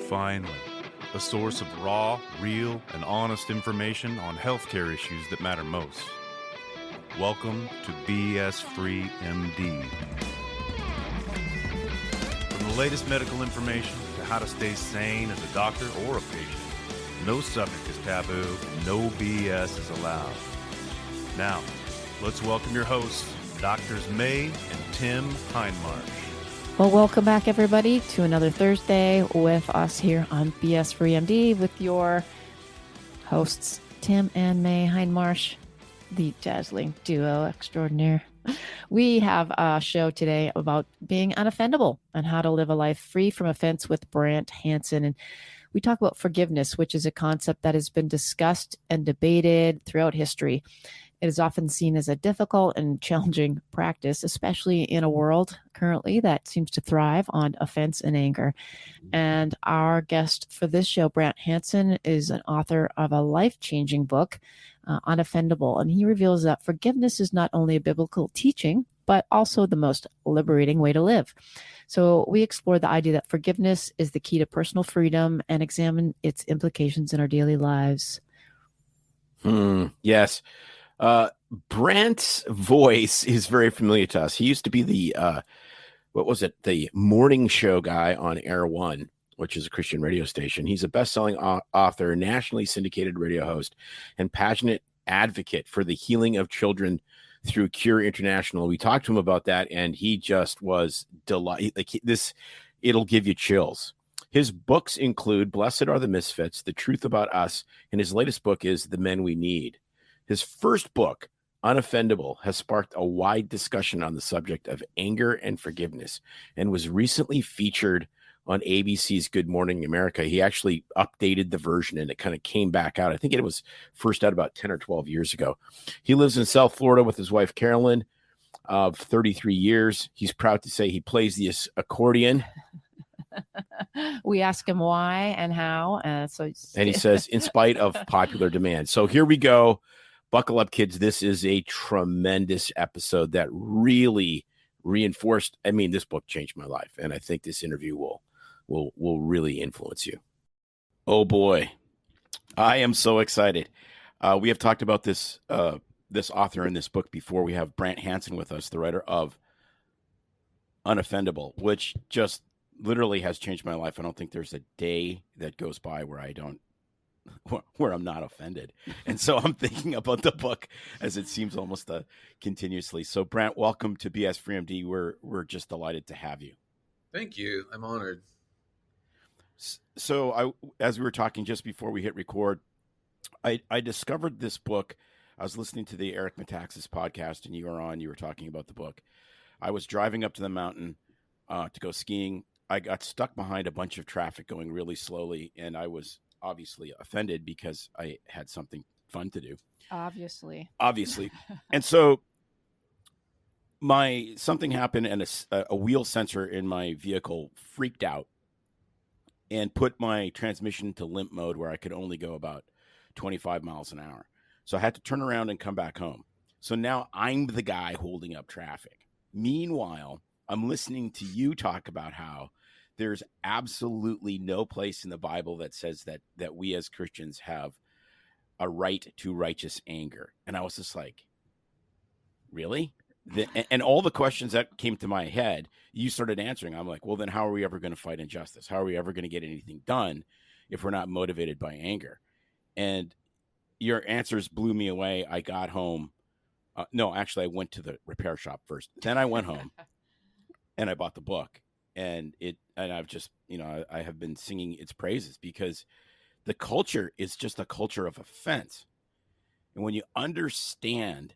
finally, a source of raw, real, and honest information on healthcare issues that matter most. Welcome to BS Free MD. From the latest medical information to how to stay sane as a doctor or a patient, no subject is taboo, no BS is allowed. Now, let's welcome your hosts, Doctors May and Tim Hindmarsh. Well, welcome back, everybody, to another Thursday with us here on BS Free MD with your hosts, Tim and May Hindmarsh, the dazzling duo extraordinaire. We have a show today about being unoffendable and how to live a life free from offense with Brant Hansen. And we talk about forgiveness, which is a concept that has been discussed and debated throughout history. It is often seen as a difficult and challenging practice, especially in a world currently that seems to thrive on offense and anger. And our guest for this show, Brant Hansen, is an author of a life-changing book, Unoffendable. And he reveals that forgiveness is not only a biblical teaching, but also the most liberating way to live. So we explore the idea that forgiveness is the key to personal freedom and examine its implications in our daily lives. Yes. Brant's voice is very familiar to us. He used to be the, the morning show guy on Air One, which is a Christian radio station. He's a best-selling author, nationally syndicated radio host, and passionate advocate for the healing of children through Cure International. We talked to him about that, and he just was delighted. It'll give you chills. His books include Blessed Are the Misfits, The Truth About Us, and his latest book is The Men We Need. His first book, Unoffendable, has sparked a wide discussion on the subject of anger and forgiveness and was recently featured on ABC's Good Morning America. He actually updated the version and it kind of came back out. I think it was first out about 10 or 12 years ago. He lives in South Florida with his wife, Carolyn, of 33 years. He's proud to say he plays the accordion. We ask him why and how. And he says, in spite of popular demand. So here we go. Buckle up, kids. This is a tremendous episode that really reinforced. I mean, this book changed my life, and I think this interview will really influence you. Oh boy, I am so excited. We have talked about this author in this book before. We have Brant Hansen with us, the writer of Unoffendable, which just literally has changed my life. I don't think there's a day that goes by where I'm not offended. And so I'm thinking about the book as it seems almost continuously. So Brant, welcome to BS Free MD. We're just delighted to have you. Thank you. I'm honored. So as we were talking just before we hit record, I discovered this book. I was listening to the Eric Metaxas podcast and you were talking about the book. I was driving up to the mountain to go skiing. I got stuck behind a bunch of traffic going really slowly, and I was obviously offended because I had something fun to do. Obviously. And so something happened and a wheel sensor in my vehicle freaked out and put my transmission to limp mode where I could only go about 25 miles an hour. So I had to turn around and come back home. So now I'm the guy holding up traffic. Meanwhile, I'm listening to you talk about how there's absolutely no place in the Bible that says that we as Christians have a right to righteous anger. And I was just like, really? And all the questions that came to my head, you started answering. I'm like, well, then how are we ever going to fight injustice? How are we ever going to get anything done if we're not motivated by anger? And your answers blew me away. I got home. No, actually, I went to the repair shop first. Then I went home and I bought the book. And I've just, I have been singing its praises because the culture is just a culture of offense. And when you understand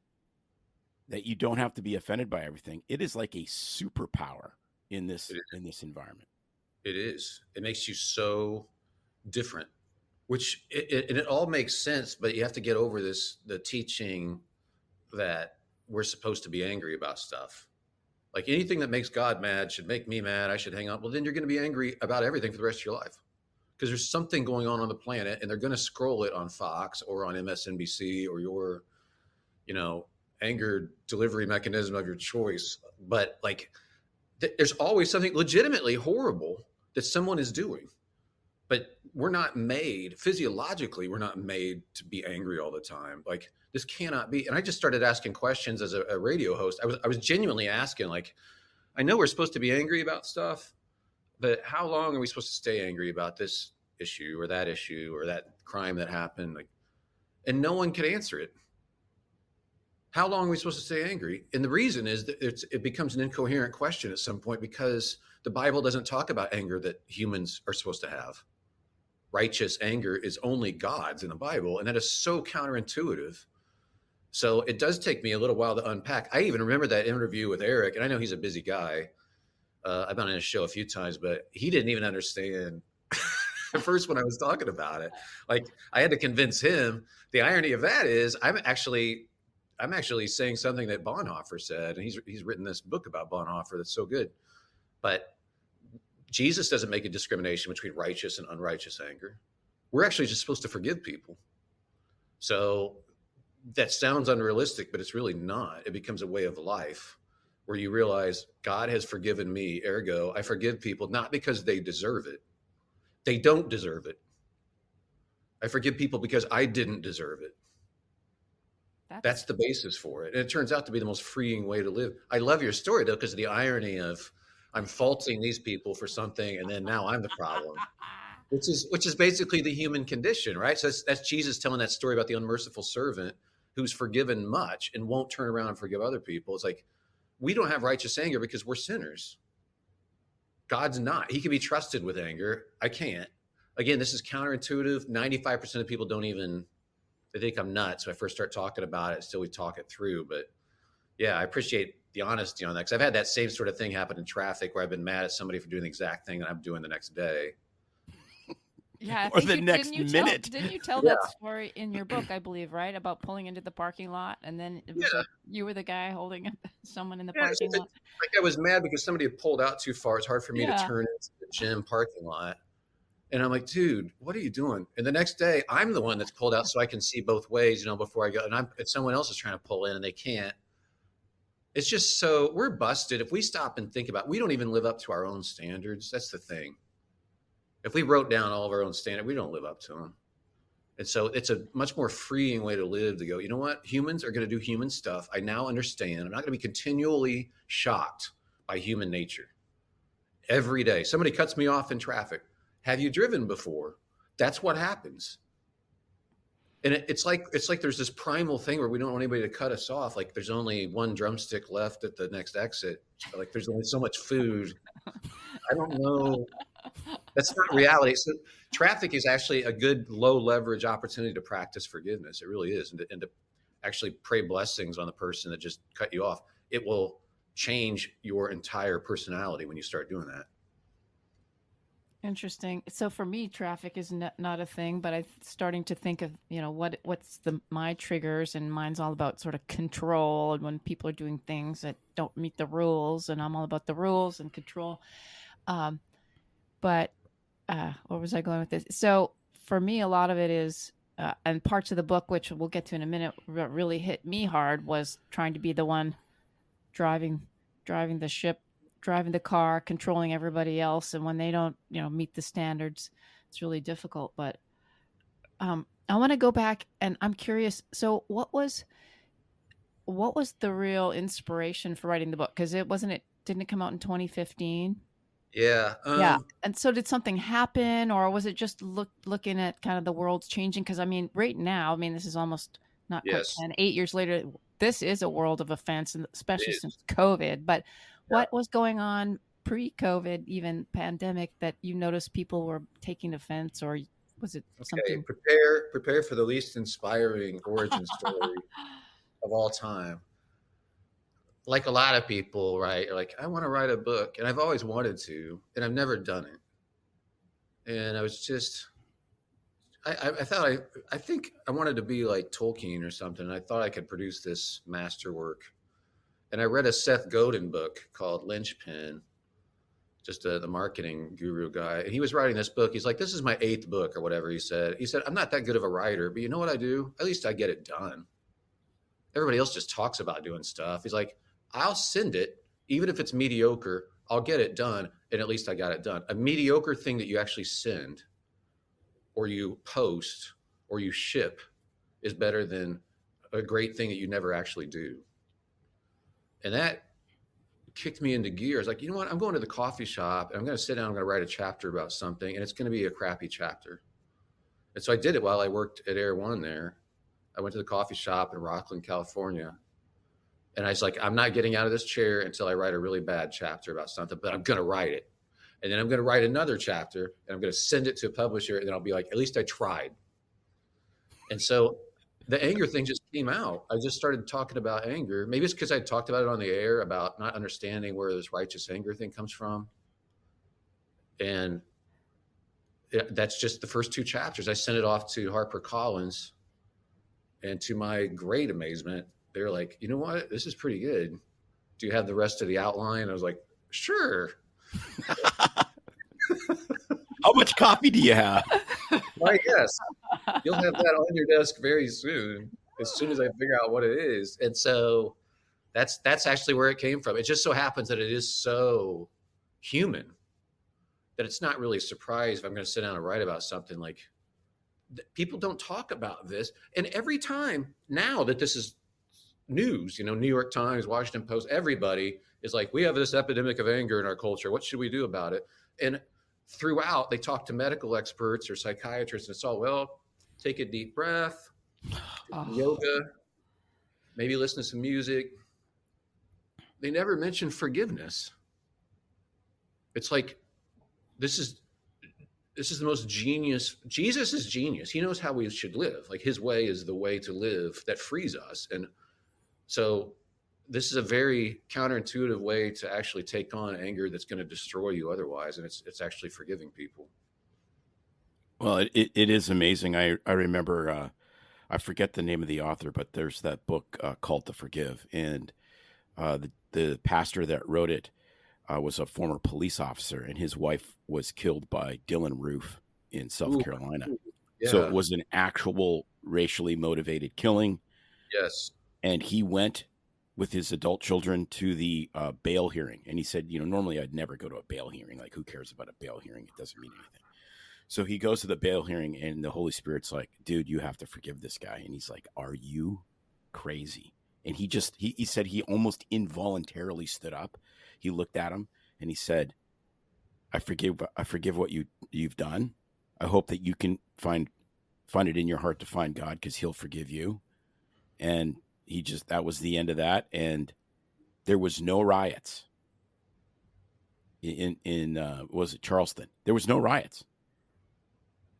that you don't have to be offended by everything, it is like a superpower in this environment. It is. It makes you so different, which it all makes sense, but you have to get over the teaching that we're supposed to be angry about stuff. Like anything that makes God mad should make me mad. I should hang up. Well, then you're going to be angry about everything for the rest of your life because there's something going on the planet and they're going to scroll it on Fox or on MSNBC or your, anger delivery mechanism of your choice. But there's always something legitimately horrible that someone is doing. But we're not made, physiologically, we're not made to be angry all the time. Like, this cannot be. And I just started asking questions as a radio host. I was genuinely asking, like, I know we're supposed to be angry about stuff, but how long are we supposed to stay angry about this issue or that crime that happened? Like, and no one could answer it. How long are we supposed to stay angry? And the reason is that it becomes an incoherent question at some point, because the Bible doesn't talk about anger that humans are supposed to have. Righteous anger is only God's in the Bible, and that is so counterintuitive. So it does take me a little while to unpack. I even remember that interview with Eric, and I know he's a busy guy. I've been on his show a few times, but he didn't even understand at first when I was talking about it. Like, I had to convince him. The irony of that is I'm actually saying something that Bonhoeffer said, and he's written this book about Bonhoeffer that's so good. But Jesus doesn't make a discrimination between righteous and unrighteous anger. We're actually just supposed to forgive people. So that sounds unrealistic, but it's really not. It becomes a way of life where you realize God has forgiven me, ergo, I forgive people not because they deserve it. They don't deserve it. I forgive people because I didn't deserve it. That's the basis for it. And it turns out to be the most freeing way to live. I love your story, though, because of the irony of I'm faulting these people for something, and then now I'm the problem, which is basically the human condition, right? So that's Jesus telling that story about the unmerciful servant who's forgiven much and won't turn around and forgive other people. It's like, we don't have righteous anger because we're sinners. God's not. He can be trusted with anger. I can't. Again, this is counterintuitive. 95% of people they think I'm nuts when I first start talking about it. Still, we talk it through. But yeah, I appreciate the honesty on that, because I've had that same sort of thing happen in traffic where I've been mad at somebody for doing the exact thing that I'm doing the next day. Yeah, Or the next minute. Didn't you tell that story in your book, I believe, right? About pulling into the parking lot, and then it was like you were the guy holding up someone in the parking lot. Like, I was mad because somebody had pulled out too far. It's hard for me to turn into the gym parking lot. And I'm like, dude, what are you doing? And the next day, I'm the one that's pulled out so I can see both ways, before I go. And someone else is trying to pull in and they can't. It's just so we're busted. If we stop and think about it, we don't even live up to our own standards. That's the thing. If we wrote down all of our own standards, we don't live up to them. And so it's a much more freeing way to live, to go, you know what? Humans are going to do human stuff. I now understand. I'm not going to be continually shocked by human nature. Every day, somebody cuts me off in traffic. Have you driven before? That's what happens. And it's like there's this primal thing where we don't want anybody to cut us off. Like, there's only one drumstick left at the next exit. Like, there's only so much food. I don't know. That's not reality. So traffic is actually a good low leverage opportunity to practice forgiveness. It really is. And to actually pray blessings on the person that just cut you off. It will change your entire personality when you start doing that. Interesting. So for me, traffic is not a thing, but I'm starting to think of, what's my triggers, and mine's all about sort of control, and when people are doing things that don't meet the rules, and I'm all about the rules and control. But where was I going with this? So for me, a lot of it is, and parts of the book, which we'll get to in a minute, what really hit me hard was trying to be the one driving the ship, driving the car, controlling everybody else. And when they don't, meet the standards, it's really difficult. But I want to go back, and I'm curious. So what was the real inspiration for writing the book? Because didn't it come out in 2015? Yeah. Yeah. And so did something happen, or was it just looking at kind of the world's changing? Because right now, this is almost not quite 8 years later. This is a world of offense, and especially since COVID. But what was going on pre-COVID, even pandemic, that you noticed people were taking offense, or was it something? Okay, prepare for the least inspiring origin story of all time. Like a lot of people, right? Like, I want to write a book, and I've always wanted to, and I've never done it. And I was just, I think I wanted to be like Tolkien or something. And I thought I could produce this masterwork. And I read a Seth Godin book called Lynchpin, just the marketing guru guy. And he was writing this book. He's like, this is my 8th book or whatever he said. He said, I'm not that good of a writer, but you know what I do? At least I get it done. Everybody else just talks about doing stuff. He's like, I'll send it, even if it's mediocre, I'll get it done, and at least I got it done. A mediocre thing that you actually send or you post or you ship is better than a great thing that you never actually do. And that kicked me into gear. I was like, you know what? I'm going to the coffee shop and I'm going to sit down. I'm going to write a chapter about something, and it's going to be a crappy chapter. And so I did it while I worked at Air One there. I went to the coffee shop in Rockland, California. And I was like, I'm not getting out of this chair until I write a really bad chapter about something, but I'm going to write it. And then I'm going to write another chapter and I'm going to send it to a publisher. And then I'll be like, at least I tried. And so the anger thing just came out. I just started talking about anger. Maybe it's because I talked about it on the air about not understanding where this righteous anger thing comes from. And that's just the first 2 chapters. I sent it off to HarperCollins. And to my great amazement, they're like, you know what? This is pretty good. Do you have the rest of the outline? I was like, sure. How much coffee do you have? Why, yes. You'll have that on your desk very soon as I figure out what it is. And so that's actually where it came from. It just so happens that it is so human that it's not really a surprise if I'm going to sit down and write about something like people don't talk about this. And every time now that this is news, you know, New York Times, Washington Post, everybody is like, we have this epidemic of anger in our culture. What should we do about it? And throughout, they talk to medical experts or psychiatrists, and it's all, well, take a deep breath, yoga, maybe listen to some music. They never mention forgiveness. It's like, this is the most genius. Jesus is genius. He knows how we should live. Like, his way is the way to live that frees us. And so this is a very counterintuitive way to actually take on anger that's going to destroy you otherwise. And it's actually forgiving people. Well, it is amazing. I remember, I forget the name of the author, but there's that book called To Forgive. And the pastor that wrote it was a former police officer, and his wife was killed by Dylan Roof in South Carolina. Yeah. So it was an actual racially motivated killing. Yes. And he went with his adult children to the bail hearing. And he said, you know, normally I'd never go to a bail hearing. Like, who cares about a bail hearing? It doesn't mean anything. So he goes to the bail hearing, and the Holy Spirit's like, dude, you have to forgive this guy. And he's like, are you crazy? And he said he almost involuntarily stood up. He looked at him and he said, I forgive what you've done. I hope that you can find it in your heart to find God, because he'll forgive you. And that was the end of that. And there was no riots in was it Charleston? There was no riots.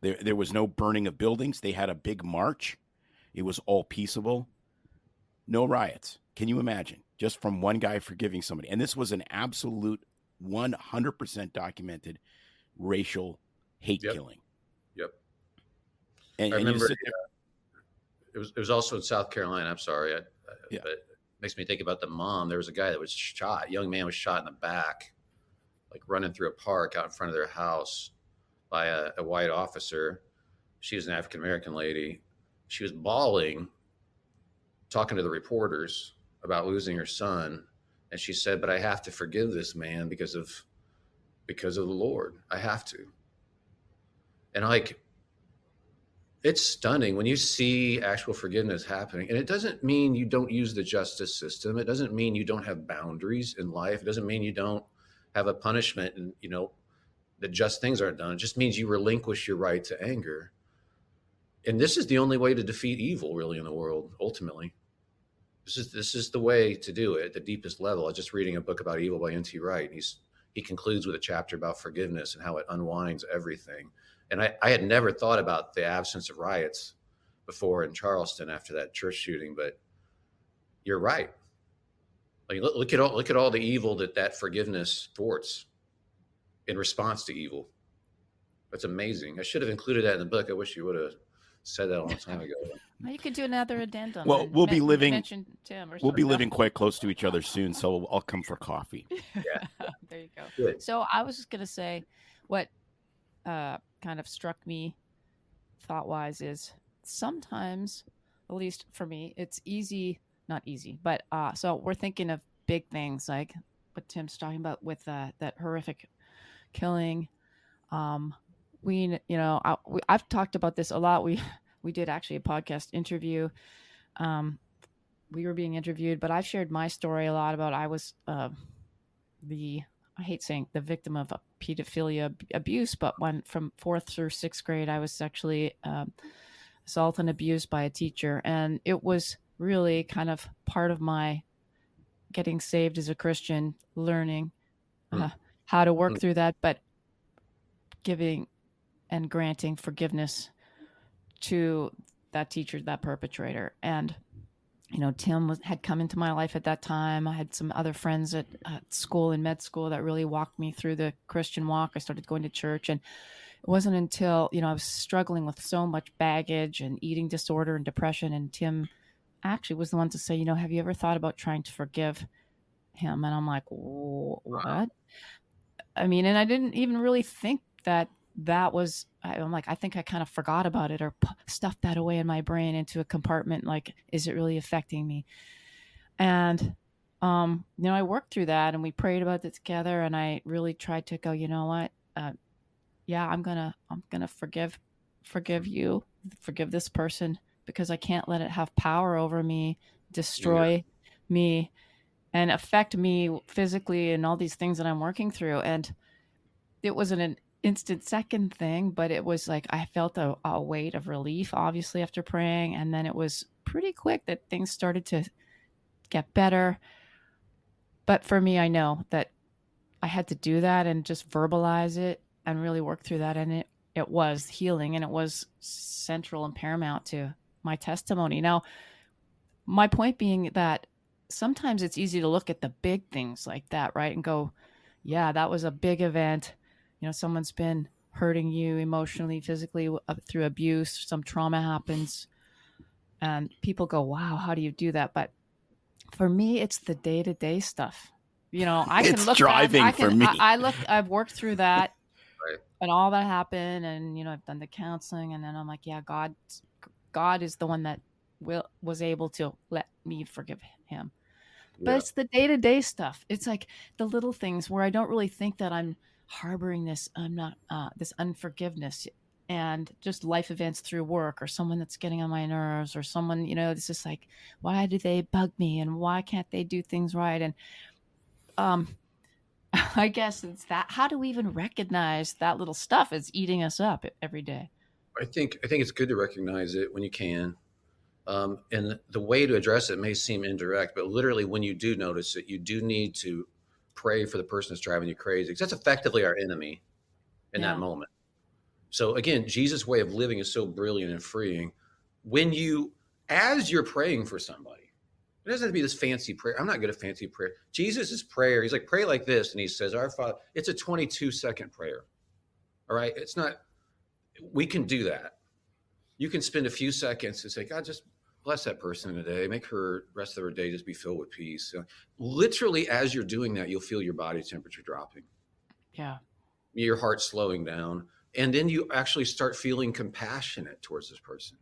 There was no burning of buildings. They had a big march. It was all peaceable. No riots. Can you imagine? Just from one guy forgiving somebody. And this was an absolute 100% documented racial hate killing. Yep. And I remember it was also in South Carolina. I'm sorry. But it makes me think about the mom. There was a guy that was shot. A young man was shot in the back, like running through a park out in front of their house by a white officer. She was an African-American lady. She was bawling, talking to the reporters about losing her son. And she said, but I have to forgive this man because of the Lord. I have to. And like, it's stunning when you see actual forgiveness happening. And it doesn't mean you don't use the justice system. It doesn't mean you don't have boundaries in life. It doesn't mean you don't have a punishment and, you know, that just things aren't done. It just means you relinquish your right to anger. And this is the only way to defeat evil, really, in the world, ultimately. This is the way to do it at the deepest level. I was just reading a book about evil by N.T. Wright. He concludes with a chapter about forgiveness and how it unwinds everything. And I had never thought about the absence of riots before in Charleston after that church shooting, but you're right. Like, look at all the evil that forgiveness thwarts in response to evil. That's amazing. I should have included that in the book. I wish you would have said that a long time ago. Well, you could do another addendum. Well, we'll be living Tim quite close to each other soon, so I'll come for coffee. Yeah. There you go. Good. So I was just going to say what kind of struck me thought-wise is sometimes, at least for me, it's not easy, but so we're thinking of big things like what Tim's talking about with that horrific killing. I've talked about this a lot. We did actually a podcast interview. We were being interviewed, but I've shared my story a lot about I was I hate saying the victim of pedophilia abuse, but from 4th through 6th grade, I was sexually assaulted and abused by a teacher. And it was really kind of part of my getting saved as a Christian, learning how to work through that, but giving and granting forgiveness to that teacher, that perpetrator. And Tim had come into my life at that time. I had some other friends at school, in med school, that really walked me through the Christian walk. I started going to church, and it wasn't until, I was struggling with so much baggage and eating disorder and depression. And Tim actually was the one to say, have you ever thought about trying to forgive him? And I'm like, what? I mean, and I didn't even really think that was, I'm like, I think I kind of forgot about it or stuffed that away in my brain into a compartment. Like, is it really affecting me? And, I worked through that, and we prayed about it together. And I really tried to go, you know what? Yeah, I'm gonna forgive you, forgive this person, because I can't let it have power over me, destroy me, and affect me physically, and all these things that I'm working through. And it wasn't an instant second thing, but it was like I felt a weight of relief, obviously, after praying. And then it was pretty quick that things started to get better. But for me, I know that I had to do that and just verbalize it and really work through that. And it was healing, and it was central and paramount to my testimony. Now, my point being that sometimes it's easy to look at the big things like that, right? And go, yeah, that was a big event. Someone's been hurting you emotionally, physically, through abuse, some trauma happens, and people go, wow, how do you do that? But for me, it's the day-to-day stuff. I can look driving back. For me. I've worked through that Right. and all that happened. And, I've done the counseling, and then I'm like, yeah, God is the one that was able to let me forgive him. But it's the day-to-day stuff. It's like the little things where I don't really think that I'm harboring this, I'm not, this unforgiveness, and just life events through work, or someone that's getting on my nerves, or someone, it's just like, why do they bug me, and why can't they do things right? And I guess it's that. How do we even recognize that little stuff is eating us up every day? I think it's good to recognize it when you can. And the way to address it may seem indirect, but literally when you do notice it, you do need to pray for the person that's driving you crazy, because that's effectively our enemy in that moment. So again, Jesus' way of living is so brilliant and freeing. As you're praying for somebody, it doesn't have to be this fancy prayer. I'm not good at fancy prayer. Jesus' prayer, he's like, pray like this. And he says, Our Father, it's a 22-second prayer. All right. It's not, we can do that. You can spend a few seconds and say, God, just bless that person today. Make her rest of her day just be filled with peace. Literally, as you're doing that, you'll feel your body temperature dropping. Yeah. Your heart slowing down. And then you actually start feeling compassionate towards this person.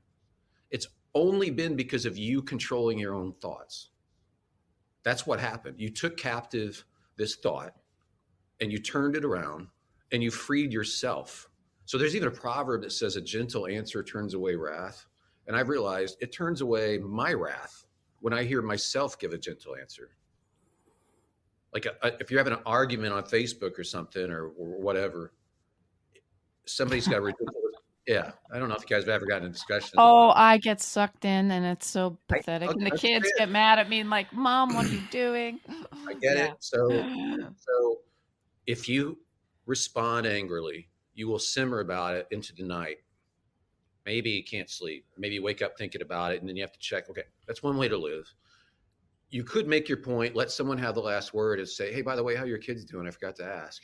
It's only been because of you controlling your own thoughts. That's what happened. You took captive this thought, and you turned it around, and you freed yourself. So there's even a proverb that says a gentle answer turns away wrath. And I've realized it turns away my wrath when I hear myself give a gentle answer. Like if you're having an argument on Facebook or something or whatever, somebody's got a ridiculous. Yeah, I don't know if you guys have ever gotten a discussion. I get sucked in, and it's so pathetic. Okay, and the kids get mad at me and like, Mom, what are you doing? I get it. So if you respond angrily, you will simmer about it into the night. Maybe you can't sleep. Maybe you wake up thinking about it, and then you have to check. Okay, that's one way to live. You could make your point, let someone have the last word, and say, hey, by the way, how are your kids doing? I forgot to ask.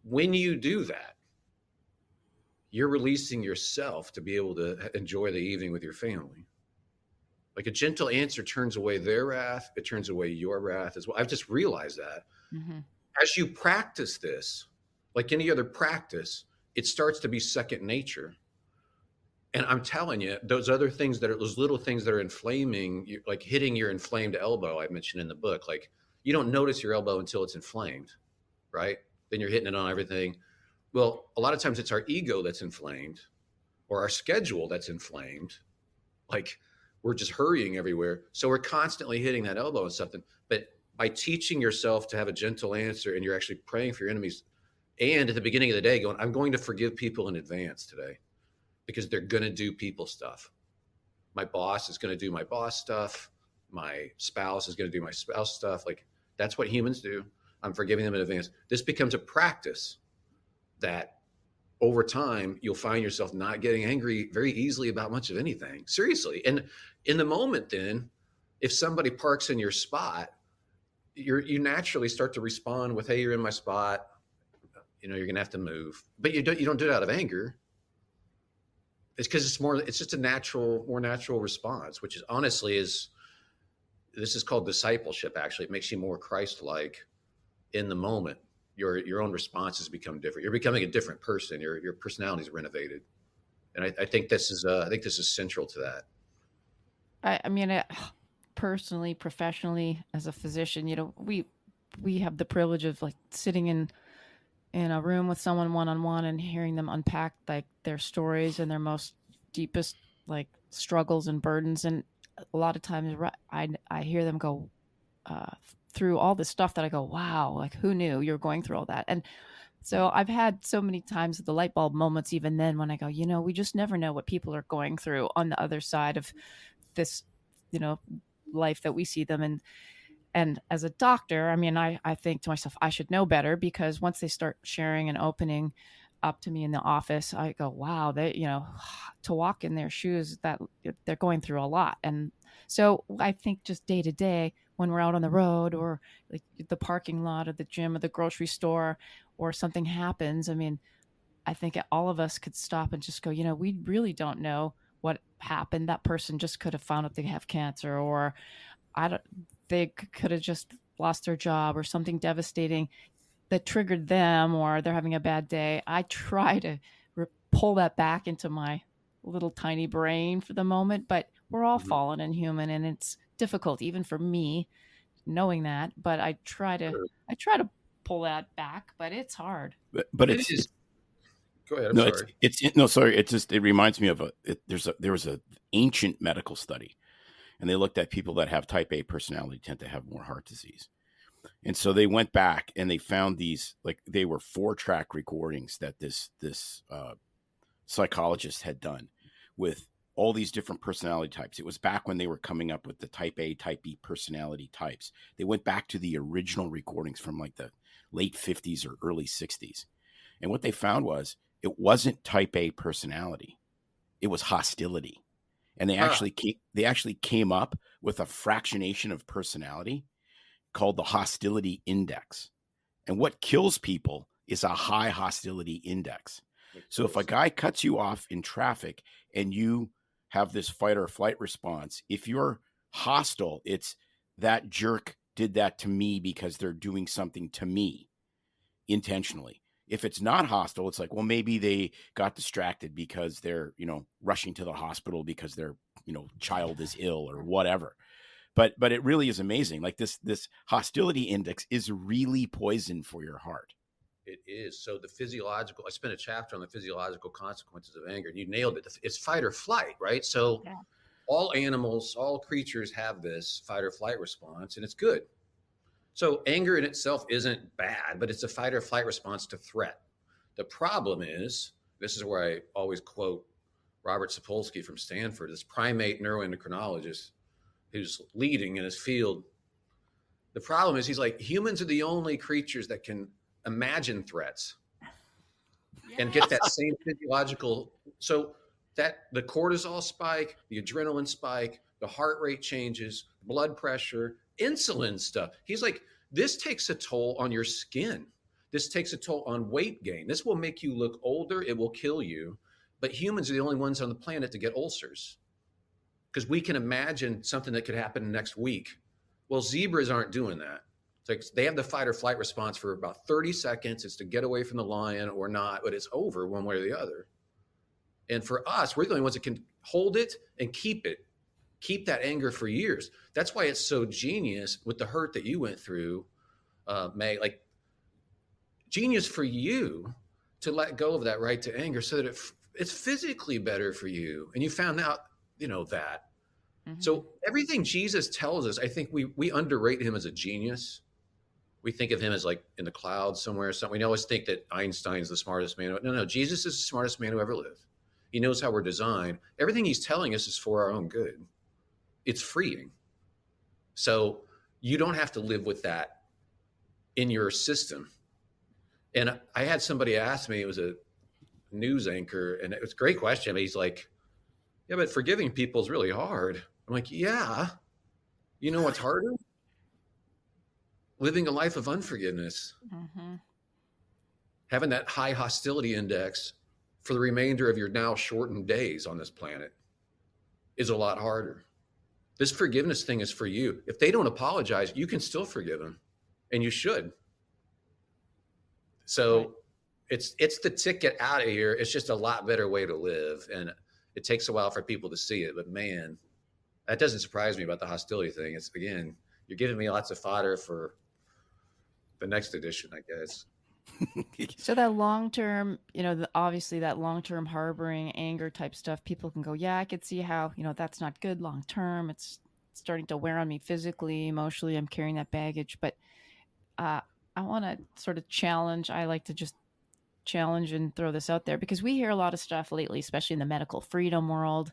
When you do that, you're releasing yourself to be able to enjoy the evening with your family. Like a gentle answer turns away their wrath. It turns away your wrath as well. I've just realized that. Mm-hmm. As you practice this, like any other practice, it starts to be second nature. And I'm telling you, those other things those little things that are inflaming, like hitting your inflamed elbow, I mentioned in the book, like you don't notice your elbow until it's inflamed, right? Then you're hitting it on everything. Well, a lot of times it's our ego that's inflamed or our schedule that's inflamed. Like we're just hurrying everywhere. So we're constantly hitting that elbow and something. But by teaching yourself to have a gentle answer and you're actually praying for your enemies, and at the beginning of the day going, I'm going to forgive people in advance today because they're going to do people stuff. My boss is going to do my boss stuff. My spouse is going to do my spouse stuff. Like that's what humans do. I'm forgiving them in advance. This becomes a practice that over time, you'll find yourself not getting angry very easily about much of anything. Seriously. And in the moment, then, if somebody parks in your spot, you naturally start to respond with, hey, you're in my spot. You're going to have to move. But you don't do it out of anger. It's because it's just a more natural response, which is honestly this is called discipleship. Actually, it makes you more Christ-like in the moment. Your own responses become different. You're becoming a different person. Your personality is renovated, and I think this is central to that. I mean, personally, professionally, as a physician, we have the privilege of like sitting in a room with someone one-on-one and hearing them unpack like their stories and their most deepest like struggles and burdens. And a lot of times I hear them go through all this stuff that I go, wow, like who knew you were going through all that? And so I've had so many times the light bulb moments, even then, when I go, we just never know what people are going through on the other side of this, life that we see them in. And as a doctor, I mean, I think to myself, I should know better, because once they start sharing and opening up to me in the office, I go, wow, they, to walk in their shoes, that they're going through a lot. And so I think just day to day, when we're out on the road or like the parking lot or the gym or the grocery store or something happens, I mean, I think all of us could stop and just go, we really don't know what happened. That person just could have found out they have cancer, or they could have just lost their job or something devastating that triggered them, or they're having a bad day. I try to pull that back into my little tiny brain for the moment, but we're all fallen and human, and it's difficult even for me knowing that, but I try to pull that back, but it's hard. But it's go ahead. I'm sorry. Sorry. It reminds me of there was an ancient medical study, and they looked at people that have type A personality tend to have more heart disease. And so they went back and they found these, like they were 4-track recordings that this psychologist had done with all these different personality types. It was back when they were coming up with the type A, type B personality types. They went back to the original recordings from like the late 50s or early 60s. And what they found was it wasn't type A personality. It was hostility. And they actually came up with a fractionation of personality called the hostility index. And what kills people is a high hostility index. So if a guy cuts you off in traffic and you have this fight or flight response, if you're hostile, it's that jerk did that to me because they're doing something to me intentionally. If it's not hostile, it's like, well, maybe they got distracted because they're, rushing to the hospital because their, child is ill or whatever. But it really is amazing. Like this hostility index is really poison for your heart. It is. So I spent a chapter on the physiological consequences of anger, and you nailed it. It's fight or flight, right? So all animals, all creatures have this fight or flight response, and it's good. So anger in itself isn't bad, but it's a fight or flight response to threat. The problem is, this is where I always quote Robert Sapolsky from Stanford, this primate neuroendocrinologist who's leading in his field. The problem is, he's like, humans are the only creatures that can imagine threats and get that same physiological. So that the cortisol spike, the adrenaline spike, the heart rate changes, blood pressure, insulin stuff. He's like, this takes a toll on your skin. This takes a toll on weight gain. This will make you look older. It will kill you. But humans are the only ones on the planet to get ulcers because we can imagine something that could happen next week. Well, zebras aren't doing that. It's like they have the fight or flight response for about 30 seconds. It's to get away from the lion or not, but it's over one way or the other. And for us, we're the only ones that can hold it and keep that anger for years. That's why it's so genius with the hurt that you went through, May, like genius for you to let go of that right to anger so that it's physically better for you. And you found out, that. Mm-hmm. So everything Jesus tells us, I think we underrate him as a genius. We think of him as like in the clouds somewhere or something. We always think that Einstein's the smartest man. No, Jesus is the smartest man who ever lived. He knows how we're designed. Everything he's telling us is for our own good. It's freeing. So you don't have to live with that in your system. And I had somebody ask me, it was a news anchor, and it was a great question. But he's like, yeah, but forgiving people is really hard. I'm like, yeah. You know what's harder? Living a life of unforgiveness. Mm-hmm. Having that high hostility index for the remainder of your now shortened days on this planet is a lot harder. This forgiveness thing is for you. If they don't apologize, you can still forgive them, and you should. So Right. it's the ticket out of here. It's just a lot better way to live. And it takes a while for people to see it. But man, that doesn't surprise me about the hostility thing. It's, again, you're giving me lots of fodder for the next edition, I guess. So that long-term, obviously that long-term harboring anger type stuff, people can go, yeah, I could see how, that's not good long-term. It's starting to wear on me physically, emotionally. I'm carrying that baggage. But I want to sort of challenge. I like to just challenge and throw this out there because we hear a lot of stuff lately, especially in the medical freedom world,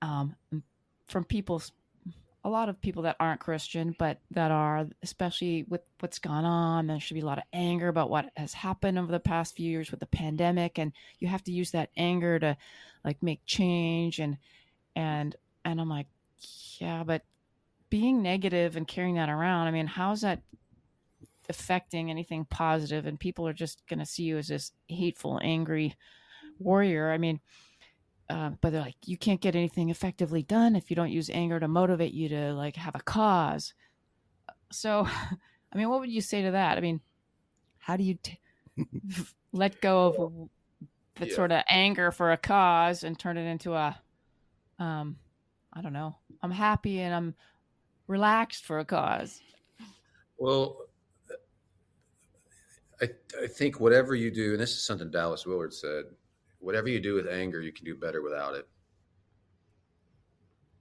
from a lot of people that aren't Christian, but that are, especially with what's gone on. There should be a lot of anger about what has happened over the past few years with the pandemic, and you have to use that anger to like make change. And I'm like, yeah, but being negative and carrying that around, I mean, how's that affecting anything positive? And people are just going to see you as this hateful, angry warrior. I mean, but they're like, you can't get anything effectively done if you don't use anger to motivate you to like have a cause. So, I mean, what would you say to that? I mean, how do you let go of that sort of anger for a cause and turn it into a, I don't know, I'm happy and I'm relaxed for a cause? Well, I think whatever you do, and this is something Dallas Willard said, whatever you do with anger, you can do better without it.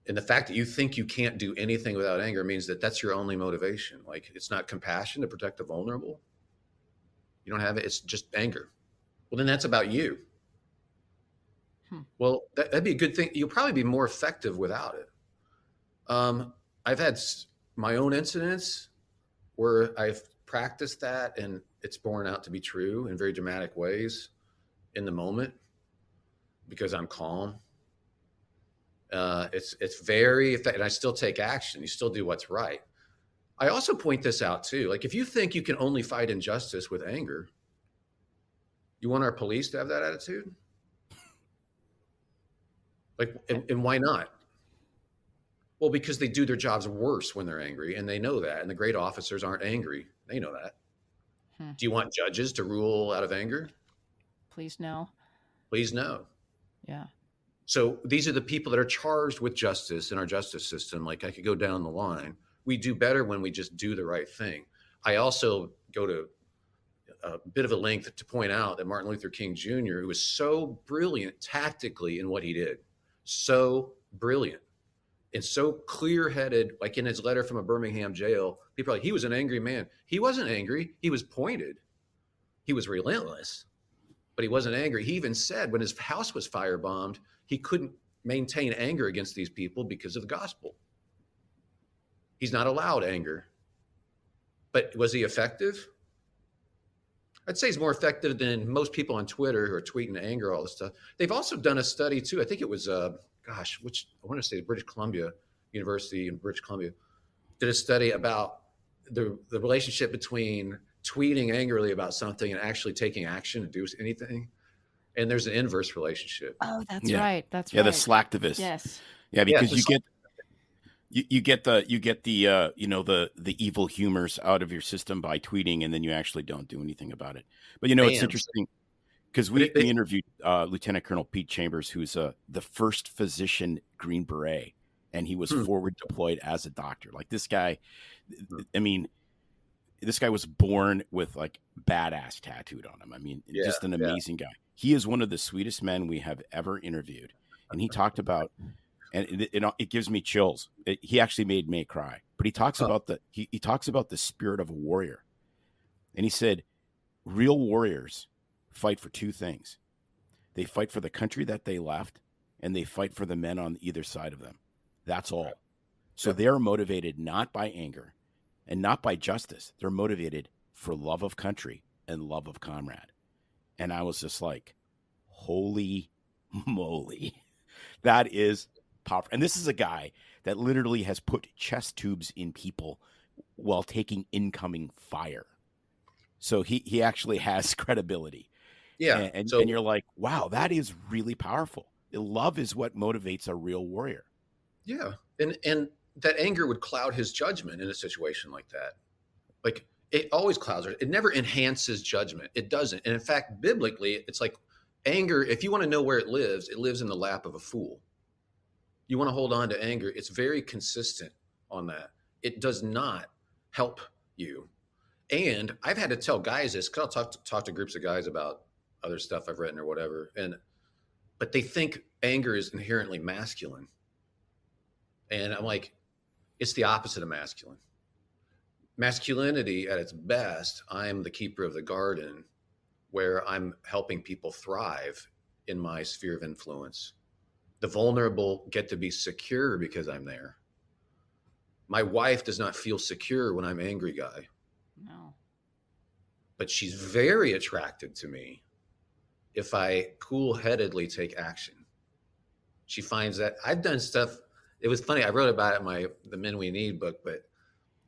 And the fact that you think you can't do anything without anger means that that's your only motivation. Like, it's not compassion to protect the vulnerable. You don't have it. It's just anger. Well, then that's about you. Well, that'd be a good thing. You'll probably be more effective without it. I've had my own incidents where I've practiced that, and it's borne out to be true in very dramatic ways in the moment because I'm calm. It's very effective, and I still take action. You still do what's right. I also point this out too. Like, if you think you can only fight injustice with anger, you want our police to have that attitude? Like, and why not? Well, because they do their jobs worse when they're angry, and they know that. And the great officers aren't angry. They know that. Do you want judges to rule out of anger? Please no. Please no. Yeah. So these are the people that are charged with justice in our justice system. Like, I could go down the line. We do better when we just do the right thing. I also go to a bit of a length to point out that Martin Luther King Jr., who was so brilliant tactically in what he did, so brilliant and so clear-headed, like in his letter from a Birmingham jail, people are like, he was an angry man. He wasn't angry. He was pointed. He was relentless, but he wasn't angry. He even said when his house was firebombed, he couldn't maintain anger against these people because of the gospel. He's not allowed anger. But was he effective? I'd say he's more effective than most people on Twitter who are tweeting anger, all this stuff. They've also done a study too. I think it was, I want to say British Columbia University in British Columbia did a study about the relationship between tweeting angrily about something and actually taking action to do anything. And there's an inverse relationship. Oh, that's right. That's right. Yeah, the slacktivist. Yes. Yeah, because you get the evil humors out of your system by tweeting, and then you actually don't do anything about it. But it's interesting because we interviewed Lieutenant Colonel Pete Chambers, who's the first physician Green Beret, and he was forward deployed as a doctor. Like, this guy, I mean, this guy was born with like badass tattooed on him. I mean, just an amazing guy. He is one of the sweetest men we have ever interviewed. And he talked about, and it gives me chills. He actually made me cry, but he talks about he talks about the spirit of a warrior. And he said, real warriors fight for two things. They fight for the country that they left, and they fight for the men on either side of them. That's all. So they're motivated not by anger and not by justice. They're motivated for love of country and love of comrade. And I was just like, holy moly, that is powerful. And this is a guy that literally has put chest tubes in people while taking incoming fire. So he actually has credibility. Yeah. And you're like, wow, that is really powerful. Love is what motivates a real warrior. Yeah. And that anger would cloud his judgment in a situation like that. Like, it always clouds it. It never enhances judgment. It doesn't. And in fact, biblically, it's like anger, if you want to know where it lives in the lap of a fool. You want to hold on to anger, it's very consistent on that. It does not help you. And I've had to tell guys this, because I'll talk to groups of guys about other stuff I've written or whatever. But they think anger is inherently masculine. And I'm like, it's the opposite of masculine. Masculinity at its best, I'm the keeper of the garden, where I'm helping people thrive in my sphere of influence. The vulnerable get to be secure because I'm there. My wife does not feel secure when I'm angry guy. No. But she's very attracted to me if I cool-headedly take action. She finds that I've done stuff. It was funny. I wrote about it in the Men We Need book, but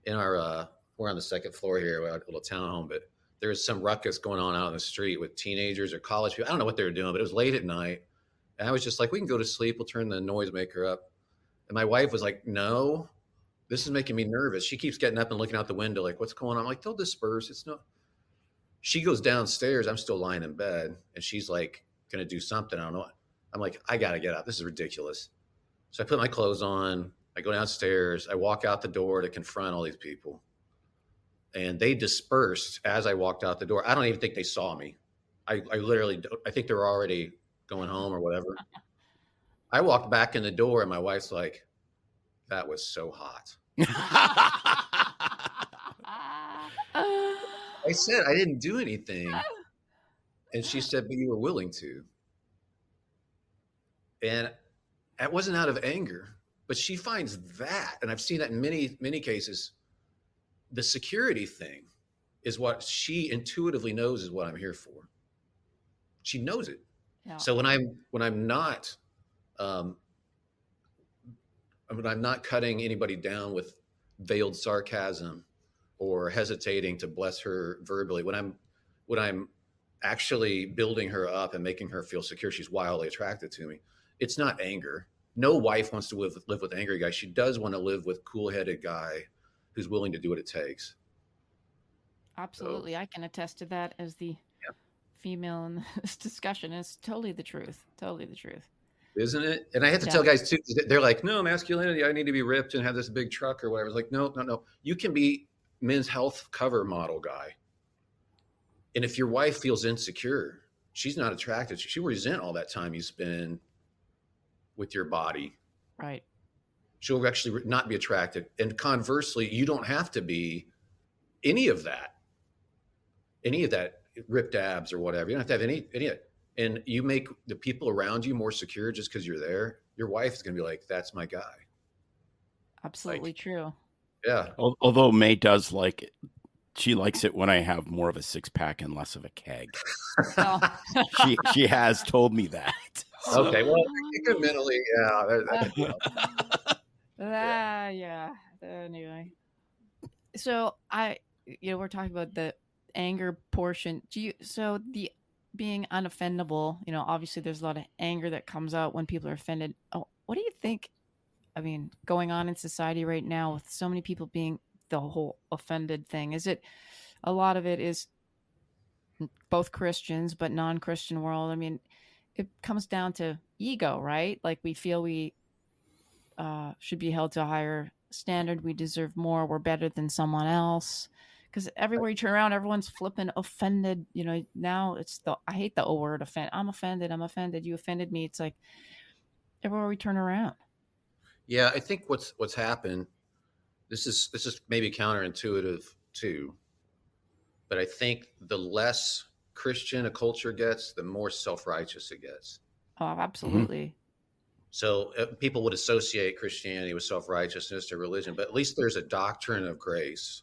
in our, we're on the second floor here, a little townhome, but there was some ruckus going on out in the street with teenagers or college people. I don't know what they were doing, but it was late at night. And I was just like, we can go to sleep. We'll turn the noisemaker up. And my wife was like, no, this is making me nervous. She keeps getting up and looking out the window like, what's going on? I'm like, they'll disperse. It's not. She goes downstairs. I'm still lying in bed. And she's like, going to do something. I don't know. I'm like, I got to get out. This is ridiculous. So I put my clothes on. I go downstairs. I walk out the door to confront all these people. And they dispersed as I walked out the door. I don't even think they saw me. I literally, I think they were already going home or whatever. I walked back in the door and my wife's like, that was so hot. I said, I didn't do anything. And she said, but you were willing to. And that wasn't out of anger, but she finds that, and I've seen that in many, many cases, the security thing is what she intuitively knows is what I'm here for. She knows it. Yeah. So when I'm not cutting anybody down with veiled sarcasm or hesitating to bless her verbally, when I'm actually building her up and making her feel secure, she's wildly attracted to me. It's not anger. No wife wants to live with angry guy. She does want to live with cool-headed guy who's willing to do what it takes. Absolutely. I can attest to that as the female in this discussion. It's totally the truth. Totally the truth. Isn't it? And I have to tell guys too, they're like, no, masculinity, I need to be ripped and have this big truck or whatever. It's like, no. You can be men's health cover model guy. And if your wife feels insecure, she's not attracted. She'll resent all that time you spend with your body. Right. She'll actually not be attracted. And conversely, you don't have to be any of that ripped abs or whatever. You don't have to have any of it. And you make the people around you more secure just because you're there. Your wife is going to be like, that's my guy. Absolutely true. Yeah. Although May does like it. She likes it when I have more of a six-pack and less of a keg. Oh. She has told me that. Okay, well, incrementally, yeah. Anyway, so we're talking about the anger portion. The being unoffendable, obviously there's a lot of anger that comes out when people are offended. Oh, what do you think? I mean, going on in society right now with so many people being the whole offended thing, is it a lot of it is both Christians but non-Christian world? I mean, it comes down to ego, right? Like we feel we should be held to a higher standard, we deserve more, we're better than someone else. because everywhere you turn around, everyone's flipping offended. You know, now it's I hate the O word, offend. I'm offended. You offended me. It's like everywhere we turn around. Yeah, I think what's happened. This is maybe counterintuitive too, but I think the less Christian a culture gets, the more self-righteous it gets. Oh, absolutely. So people would associate Christianity with self-righteousness or religion, but at least there's a doctrine of grace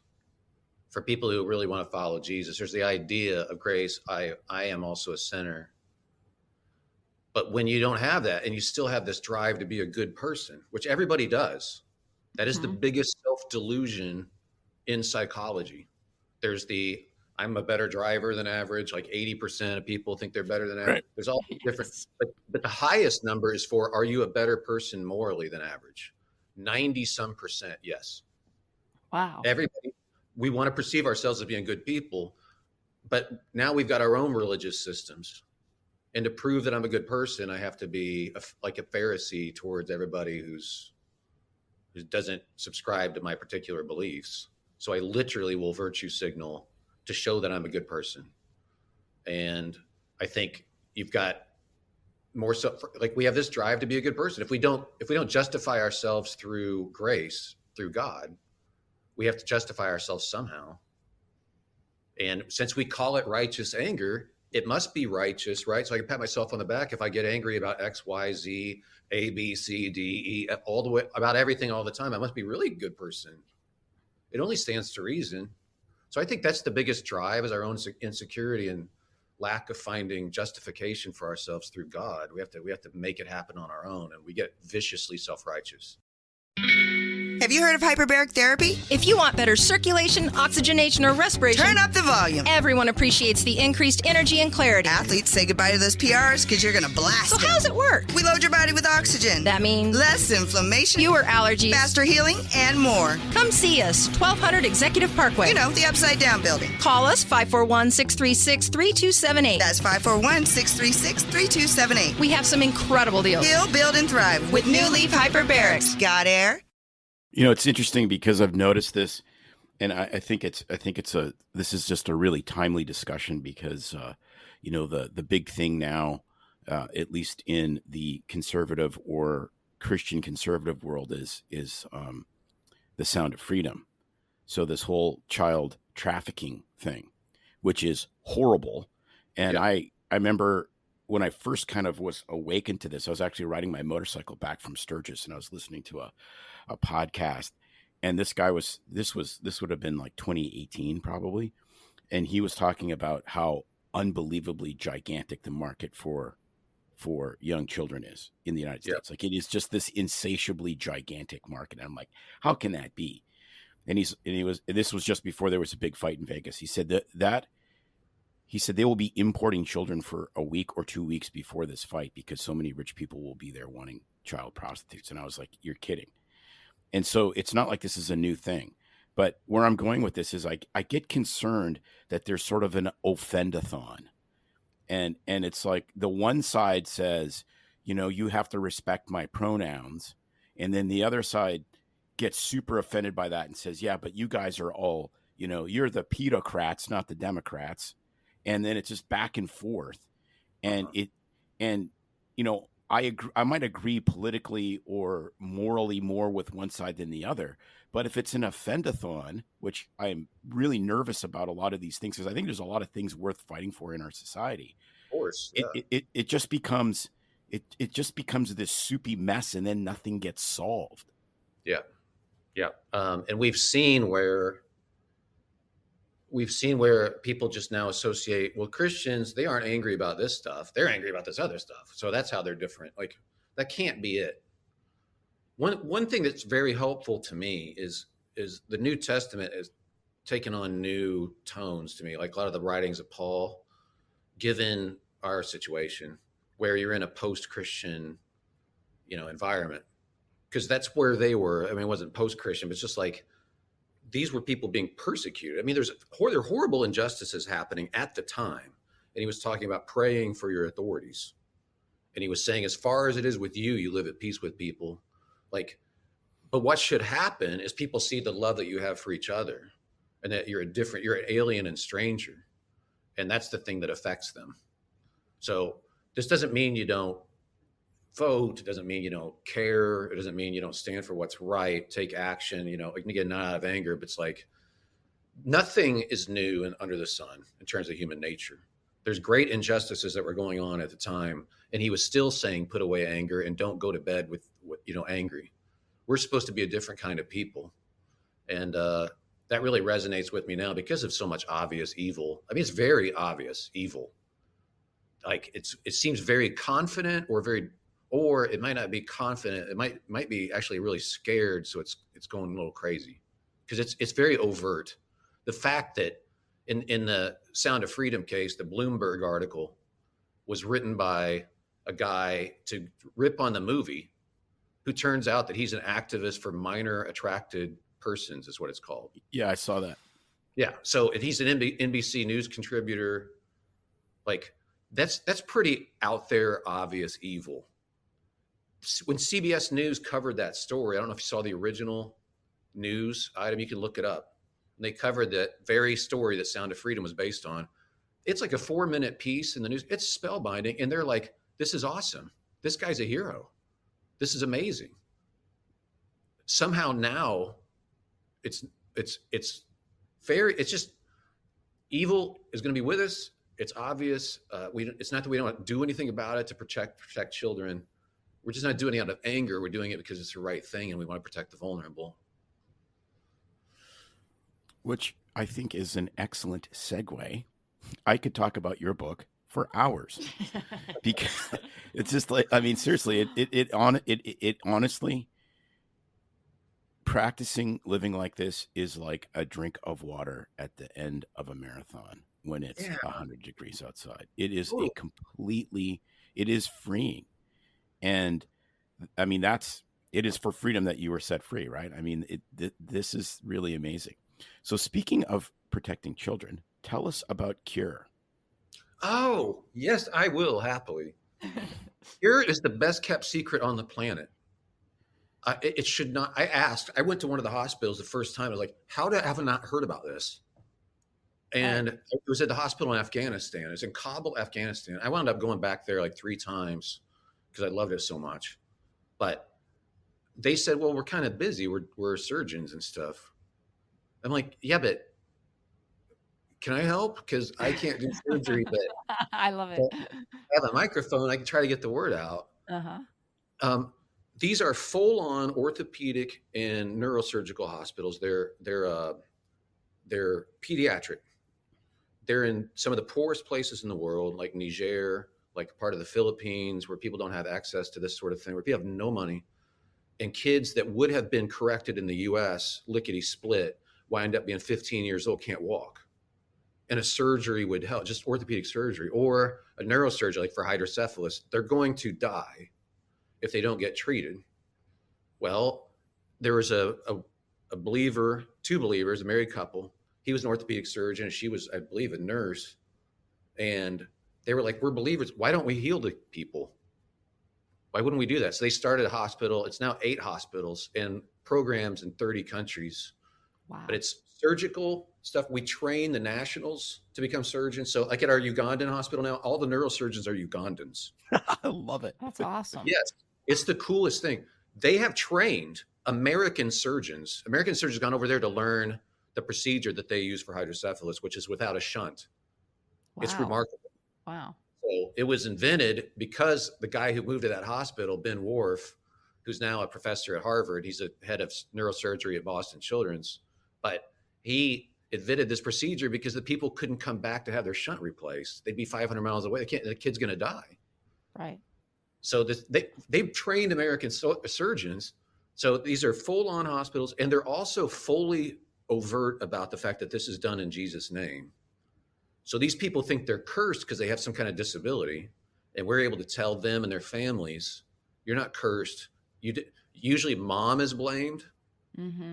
for people who really want to follow Jesus. There's the idea of grace. I am also a sinner. But when you don't have that and you still have this drive to be a good person, which everybody does, that is the biggest self-delusion in psychology. There's the I'm a better driver than average. Like 80% of people think they're better than average. Right. There's all different, but the highest number is for are you a better person morally than average? 90% yes. Wow. Everybody, we want to perceive ourselves as being good people, but now we've got our own religious systems. And to prove that I'm a good person, I have to be like a Pharisee towards everybody who doesn't subscribe to my particular beliefs. So I literally will virtue signal to show that I'm a good person. And I think you've got more so like we have this drive to be a good person. If we don't justify ourselves through grace, through God, we have to justify ourselves somehow. And since we call it righteous anger, it must be righteous, right? So I can pat myself on the back if I get angry about X, Y, Z, A, B, C, D, E, all the way about everything all the time. I must be really a good person. It only stands to reason. So I think that's the biggest drive is our own insecurity and lack of finding justification for ourselves through God. We have to make it happen on our own, and we get viciously self-righteous. Have you heard of hyperbaric therapy? If you want better circulation, oxygenation, or respiration, Turn up the volume. Everyone appreciates the increased energy and clarity. Athletes say goodbye to those PRs because you're going to blast So them. how's it work? We load your body with oxygen. That means less inflammation, fewer allergies, faster healing, and more. Come see us, 1200 Executive Parkway. You know, the Upside Down building. Call us 541-636-3278. That's 541-636-3278. We have some incredible deals. Heal, build, and thrive with New Leaf Hyperbarics. Got air? You know, it's interesting because I've noticed this, and I think this is just a really timely discussion because, you know, the big thing now, at least in the conservative or Christian conservative world is the sound of freedom. So this whole child trafficking thing, which is horrible. And yeah. I remember when I first kind of was awakened to this, I was actually riding my motorcycle back from Sturgis and I was listening to a podcast, and this guy this would have been like 2018 probably, and he was talking about how unbelievably gigantic the market for young children is in the United States. Like it is just this insatiably gigantic market. And I'm like, how can that be? And this was just before there was a big fight in Vegas. He said he said they will be importing children for a week or 2 weeks before this fight because so many rich people will be there wanting child prostitutes. And I was like, you're kidding. And so it's not like this is a new thing, but where I'm going with this is I get concerned that there's sort of an offendathon, and it's like the one side says, you know, you have to respect my pronouns. And then the other side gets super offended by that and says, yeah, but you guys are all, you know, you're the pedocrats, not the Democrats. And then it's just back and forth. And you know, I agree, I might agree politically or morally more with one side than the other. But if it's an offendathon, which I'm really nervous about a lot of these things, because I think there's a lot of things worth fighting for in our society. Of course. Yeah. It just becomes this soupy mess, and then nothing gets solved. Yeah. Yeah. And we've seen where people just now associate, well, Christians, they aren't angry about this stuff. They're angry about this other stuff. So that's how they're different. Like that can't be it. One thing that's very helpful to me is the New Testament is taken on new tones to me. Like a lot of the writings of Paul, given our situation where you're in a post-Christian, you know, environment, because that's where they were. I mean, it wasn't post-Christian, but it's just like, these were people being persecuted. I mean, there are horrible injustices happening at the time. And he was talking about praying for your authorities. And he was saying, as far as it is with you, you live at peace with people. Like, but what should happen is people see the love that you have for each other. and that you're an alien and stranger. And that's the thing that affects them. So this doesn't mean you don't vote. It doesn't mean you don't care. It doesn't mean you don't stand for what's right, take action, again, not out of anger, but it's like nothing is new and under the sun in terms of human nature. There's great injustices that were going on at the time. And he was still saying, put away anger and don't go to bed with, angry. We're supposed to be a different kind of people. And, that really resonates with me now because of so much obvious evil. I mean, it's very obvious evil. Like it seems very confident or it might not be confident. It might be actually really scared. So it's going a little crazy because it's very overt. The fact that in the Sound of Freedom case, the Bloomberg article was written by a guy to rip on the movie who turns out that he's an activist for minor attracted persons is what it's called. Yeah, I saw that. Yeah. So and he's an NBC News contributor. Like that's pretty out there, obvious evil. When CBS News covered that story, I don't know if you saw the original news item. You can look it up. And they covered that very story that Sound of Freedom was based on. It's like a 4-minute piece in the news. It's spellbinding. And they're like, this is awesome. This guy's a hero. This is amazing. Somehow now it's just evil is going to be with us. It's obvious. It's not that we don't do anything about it to protect children. We're just not doing it out of anger. We're doing it because it's the right thing and we want to protect the vulnerable. Which I think is an excellent segue. I could talk about your book for hours because it's just like, I mean, seriously, it honestly, practicing living like this is like a drink of water at the end of a marathon when it's 100 degrees outside. It is it is freeing. And I mean, it is for freedom that you were set free, right? I mean, this is really amazing. So speaking of protecting children, tell us about Cure. Oh, yes, I will happily. Cure is the best kept secret on the planet. It should not. I went to one of the hospitals the first time. I was like, how have I not heard about this? And it was at the hospital in Afghanistan. It's in Kabul, Afghanistan. I wound up going back there like 3 times because I loved it so much. But they said, well, we're kind of busy. We're surgeons and stuff. I'm like, yeah, but can I help? Because I can't do surgery, but I love it. I have a microphone. I can try to get the word out. Uh-huh. These are full-on orthopedic and neurosurgical hospitals. They're pediatric. They're in some of the poorest places in the world, like Niger, like part of the Philippines, where people don't have access to this sort of thing, where people have no money. And kids that would have been corrected in the U.S., lickety-split, wind up being 15 years old, can't walk. And a surgery would help, just orthopedic surgery or a neurosurgery, like for hydrocephalus. They're going to die if they don't get treated. Well, there was a believer, 2 believers, a married couple. He was an orthopedic surgeon and she was, I believe, a nurse. And they were like, we're believers. Why don't we heal the people? Why wouldn't we do that? So they started a hospital. It's now 8 hospitals and programs in 30 countries. Wow. But it's surgical stuff. We train the nationals to become surgeons. So like at our Ugandan hospital now, all the neurosurgeons are Ugandans. I love it. That's awesome. Yes. It's the coolest thing. They have trained American surgeons. American surgeons gone over there to learn the procedure that they use for hydrocephalus, which is without a shunt. Wow. It's remarkable. Wow. So it was invented because the guy who moved to that hospital, Ben Worf, who's now a professor at Harvard, he's a head of neurosurgery at Boston Children's, but he invented this procedure because the people couldn't come back to have their shunt replaced. They'd be 500 miles away. The kid's going to die. Right. So they've trained American surgeons. So these are full-on hospitals, and they're also fully overt about the fact that this is done in Jesus' name. So these people think they're cursed because they have some kind of disability, and we're able to tell them and their families, you're not cursed. Usually mom is blamed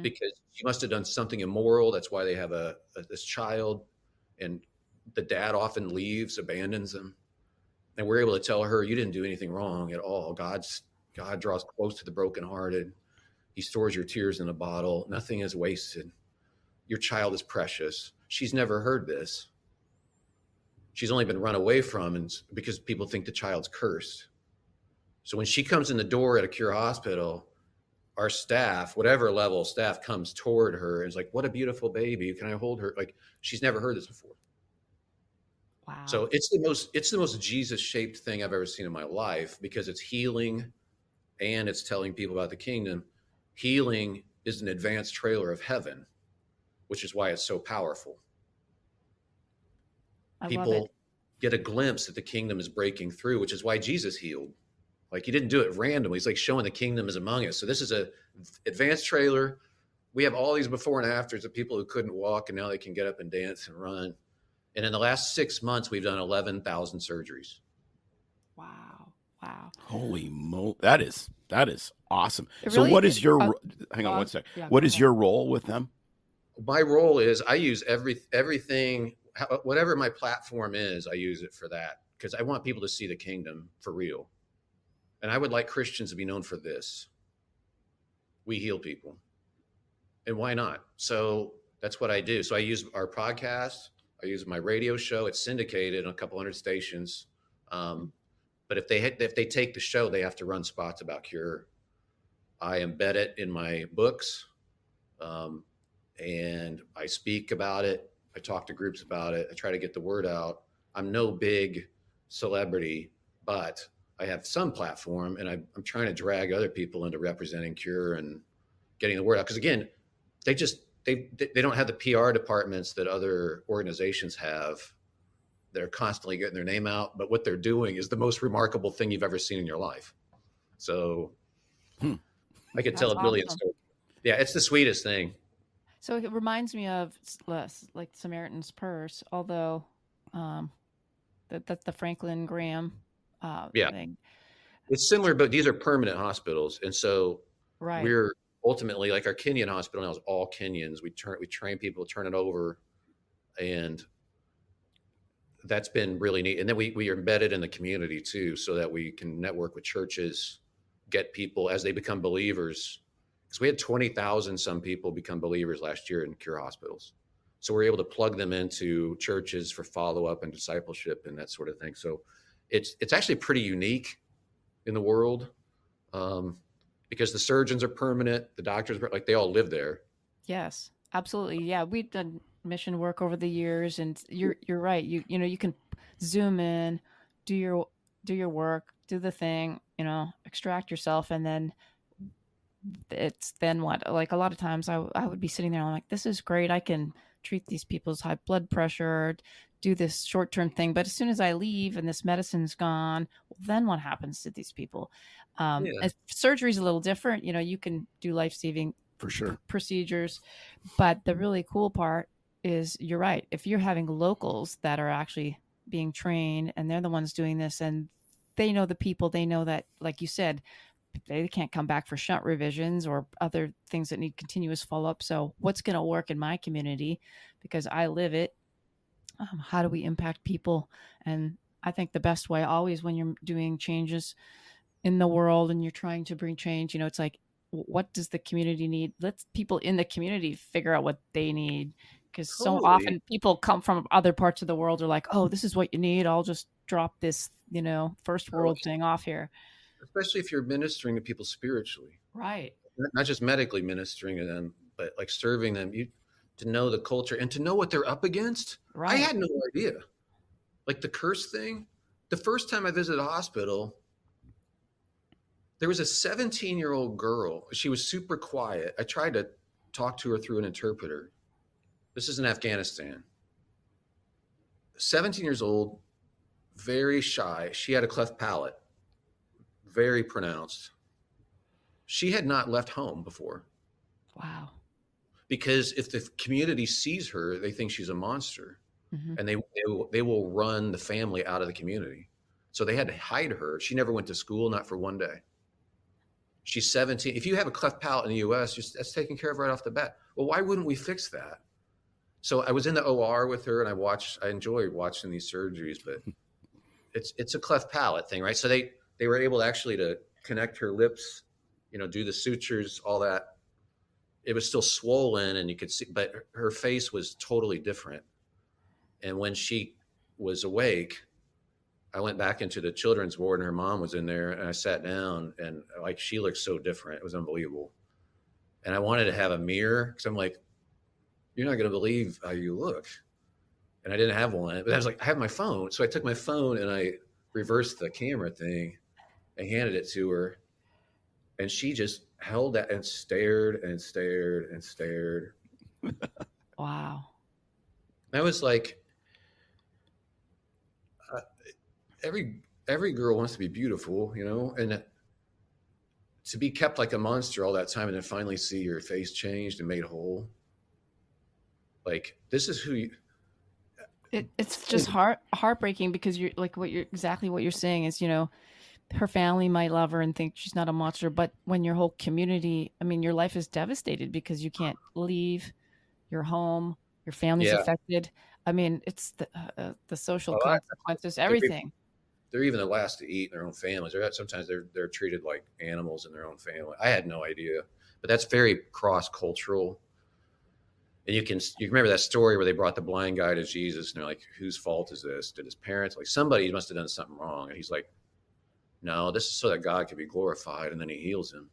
because she must have done something immoral. That's why they have this child, and the dad often leaves, abandons them. And we're able to tell her, you didn't do anything wrong at all. God draws close to the brokenhearted. He stores your tears in a bottle. Nothing is wasted. your child is precious. She's never heard this. She's only been run away from, and because people think the child's cursed. So when she comes in the door at a Cure hospital, our staff, whatever level of staff, comes toward her and is like, what a beautiful baby. Can I hold her? Like, she's never heard this before. Wow. So it's the most Jesus shaped thing I've ever seen in my life, because it's healing and it's telling people about the kingdom. Healing is an advanced trailer of heaven, which is why it's so powerful. I love People it. get a glimpse that the kingdom is breaking through, which is why Jesus healed. Like, he didn't do it randomly. He's like showing the kingdom is among us. So this is a advanced trailer. We have all these before and afters of people who couldn't walk, and now they can get up and dance and run. And in the last 6 months, we've done 11,000 surgeries. Wow. Wow. Holy mo! That is awesome. It So really what is your? Hang on uh, one sec. yeah, What go is ahead. your role with them? My role is I use everything, whatever my platform is, I use it for that, because I want people to see the kingdom for real. And I would like Christians to be known for this. We heal people. And why not? So that's what I do. So I use our podcast. I use my radio show. It's syndicated on a couple hundred stations. But if they take the show, they have to run spots about Cure. I embed it in my books, and I speak about it. I talk to groups about it. I try to get the word out. I'm no big celebrity, but I have some platform, and I'm trying to drag other people into representing Cure and getting the word out. Because again, they don't have the PR departments that other organizations have. They're constantly getting their name out, but what they're doing is the most remarkable thing you've ever seen in your life. So I could tell a brilliant story. Yeah, it's the sweetest thing. So it reminds me of like Samaritan's Purse, although that's the Franklin Graham thing. It's similar, but these are permanent hospitals. And so Right. we're ultimately, like, our Kenyan hospital now is all Kenyans. We train people, turn it over, and that's been really neat. And then we are embedded in the community too, so that we can network with churches, get people as they become believers. Because we had 20,000 some people become believers last year in Cure hospitals. So we're able to plug them into churches for follow-up and discipleship and that sort of thing. So it's actually pretty unique in the world, because the surgeons are permanent, the doctors, like, they all live there. Yes, absolutely. Yeah, we've done mission work over the years, and you're right. You know, you can zoom in, do your work, do the thing, extract yourself, and then what? Like, a lot of times I would be sitting there and I'm like, this is great. I can treat these people's high blood pressure, do this short-term thing. But as soon as I leave and this medicine's gone, well, then what happens to these people? Surgery is a little different. You can do life-saving For sure. procedures, but the really cool part is, you're right. If you're having locals that are actually being trained and they're the ones doing this, and they know the people, they know that, like you said, they can't come back for shunt revisions or other things that need continuous follow-up. So what's going to work in my community, because I live it? How do we impact people? And I think the best way always, when you're doing changes in the world and you're trying to bring change, it's like, what does the community need? Let's people in the community figure out what they need. Because so often people come from other parts of the world are like, oh, this is what you need. I'll just drop this, first world thing off here. Especially if you're ministering to people spiritually. Right. Not just medically ministering to them, but like serving them, to know the culture and to know what they're up against. Right. I had no idea. Like the curse thing, the first time I visited a hospital, there was a 17-year-old girl. She was super quiet. I tried to talk to her through an interpreter. This is in Afghanistan. 17 years old, very shy. She had a cleft palate, very pronounced. She had not left home before. Wow. Because if the community sees her, they think she's a monster. Mm-hmm. And they will run the family out of the community. So they had to hide her. She never went to school, not for one day. She's 17. If you have a cleft palate in the US, that's taken care of right off the bat. Well, why wouldn't we fix that? So I was in the OR with her, and I enjoy watching these surgeries, but it's a cleft palate thing, right? So they were able to actually to connect her lips, do the sutures, all that. it was still swollen and you could see, but her face was totally different. And when she was awake, I went back into the children's ward and her mom was in there, and I sat down, and like, she looked so different. It was unbelievable. And I wanted to have a mirror because I'm like, you're not going to believe how you look. And I didn't have one, but I was like, I have my phone. So I took my phone and I reversed the camera thing and handed it to her. And she just held that and stared and stared and stared. Wow. I was like, every girl wants to be beautiful, you know, and to be kept like a monster all that time and then finally see your face changed and made whole. Like, this is who you. It's just heartbreaking because you're like what you're saying is, you know, her family might love her and think she's not a monster, but when your whole community, I mean, your life is devastated because you can't leave your home, your family's affected. I mean, it's the social consequences, everything. They're even the last to eat in their own families. Sometimes they're treated like animals in their own family. I had no idea, but that's very cross-cultural. And you remember that story where they brought the blind guy to Jesus and they're like, whose fault is this? Did his parents, like, somebody must have done something wrong? And he's like, no, this is so that God can be glorified. And then he heals him.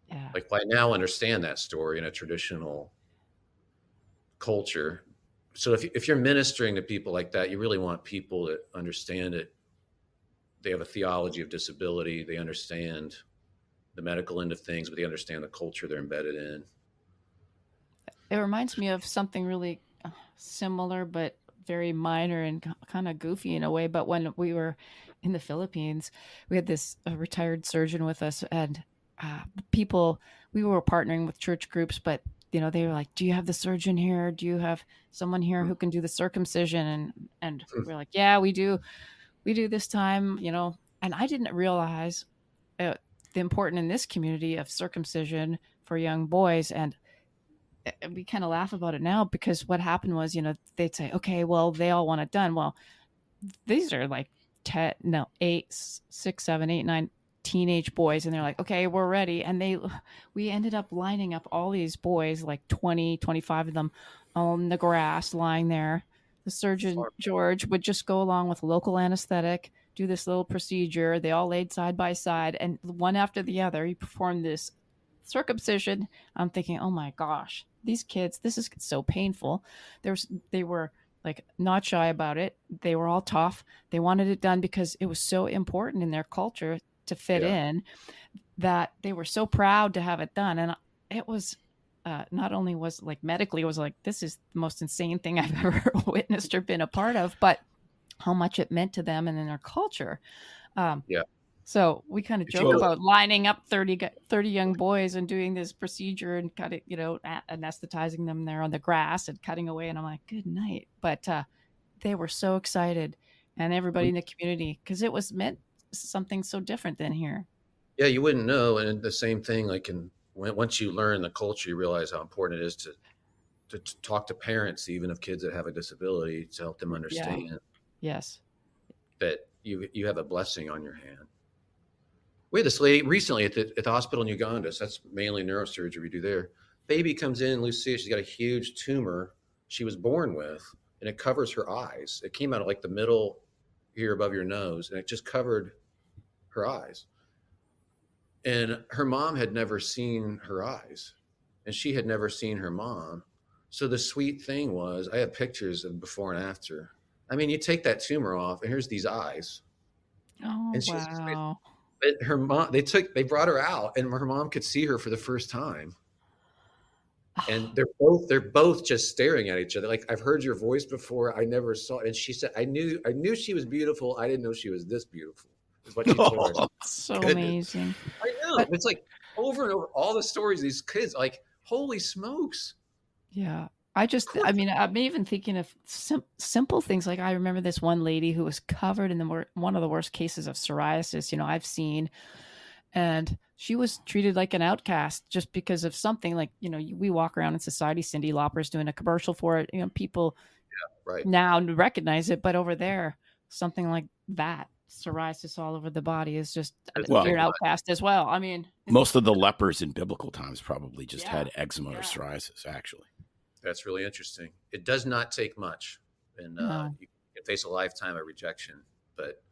Yeah. Like, I now understand that story in a traditional culture. So if you're ministering to people like that, you really want people that understand it. They have a theology of disability. They understand the medical end of things, but they understand the culture they're embedded in. It reminds me of something really similar, but very minor and kind of goofy in a way. But when we were in the Philippines, we had this retired surgeon with us, and we were partnering with church groups, but you know, they were like, do you have the surgeon here? Do you have someone here who can do the circumcision? And we're like, yeah, we do this time, you know. And I didn't realize the importance in this community of circumcision for young boys. And we kind of laugh about it now because what happened was, you know, they'd say, okay, well, they all want it done. Well, these are like 8, 6, 7, 8, 9 teenage boys. And they're like, okay, we're ready. And we ended up lining up all these boys, like 20, 25 of them on the grass lying there. The surgeon, George, would just go along with local anesthetic, do this little procedure. They all laid side by side, and one after the other, he performed this circumcision. I'm thinking, oh my gosh, these kids, this is so painful. They were like not shy about it. They were all tough. They wanted it done because it was so important in their culture to fit in, that they were so proud to have it done. And it was not only was like medically, it was like, this is the most insane thing I've ever witnessed or been a part of, but how much it meant to them and in their culture. So we kind of joke about lining up 30 young boys and doing this procedure and kind of, you know, anesthetizing them there on the grass and cutting away. And I'm like, good night. But they were so excited, and everybody in the community, because it was meant something so different than here. Yeah, you wouldn't know. And the same thing, like once you learn the culture, you realize how important it is to talk to parents, even of kids that have a disability, to help them understand that you have a blessing on your hand. We had this lady recently at the hospital in Uganda. So that's mainly neurosurgery we do there. Baby comes in, Lucia, she's got a huge tumor she was born with, and it covers her eyes. It came out of like the middle here above your nose, and it just covered her eyes. And her mom had never seen her eyes, and she had never seen her mom. So the sweet thing was, I have pictures of before and after. I mean, you take that tumor off, and here's these eyes. Oh, and wow. Her mom, they brought her out, and her mom could see her for the first time. And they're both just staring at each other. Like, I've heard your voice before. I never saw it. And she said, I knew she was beautiful. I didn't know she was this beautiful. Is what she told us. So amazing. I know. It's like over and over, all the stories, these kids, like, holy smokes. Yeah. I mean, I'm even thinking of simple things. Like, I remember this one lady who was covered in one of the worst cases of psoriasis, you know, I've seen. And she was treated like an outcast just because of something. Like, you know, we walk around in society, Cyndi Lauper's doing a commercial for it. You know, people now recognize it, but over there, something like that. psoriasis all over the body is just Well, you're an outcast as well. I mean, most of the lepers in biblical times probably just Yeah. had eczema or Yeah. psoriasis, actually. That's really interesting. It does not take much, and No. you can face a lifetime of rejection. But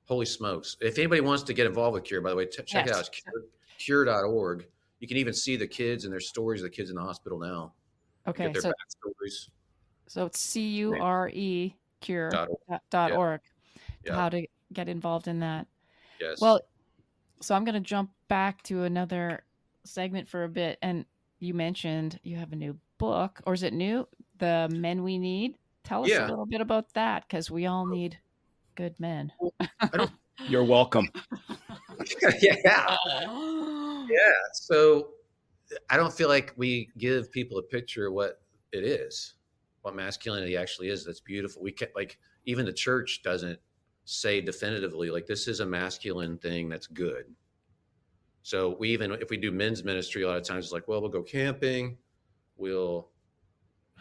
holy smokes! If anybody wants to get involved with Cure, by the way, check it out. Yes. It's cure.org. You can even see the kids and their stories of the kids in the hospital now. Okay, Get their so backstories. it's CURE cure.org. Yeah. How to get involved in that. Yes. Well, so I'm going to jump back to another segment for a bit. And you mentioned you have a new book, or is it new? The Men We Need. Tell us a little bit about that, because we all need good men. You're welcome. Yeah. So I don't feel like we give people a picture of what it is, what masculinity actually is. That's beautiful. We can't, like, even the church doesn't say definitively, like, this is a masculine thing that's good. So we, even if we do men's ministry, a lot of times it's like, well, we'll go camping, we'll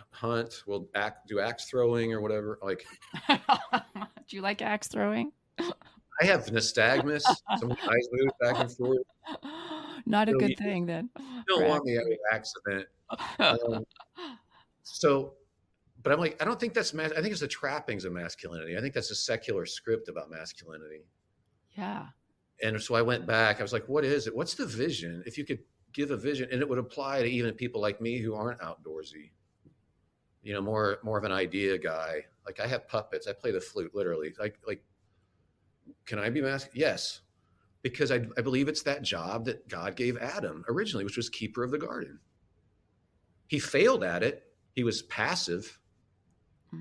hunt, we'll do axe throwing or whatever. Like, Do you like axe throwing? I have nystagmus. Some guys move back and forth. Not a So good thing then. You don't want me at an accident. But I'm like, I don't think that's I think it's the trappings of masculinity. I think that's a secular script about masculinity. Yeah. And so I went back. I was like, what is it? What's the vision? If you could give a vision, and it would apply to even people like me who aren't outdoorsy, you know, more of an idea guy. Like, I have puppets. I play the flute, literally. Like, can I be masculine? Yes. Because I believe it's that job that God gave Adam originally, which was keeper of the garden. He failed at it. He was passive,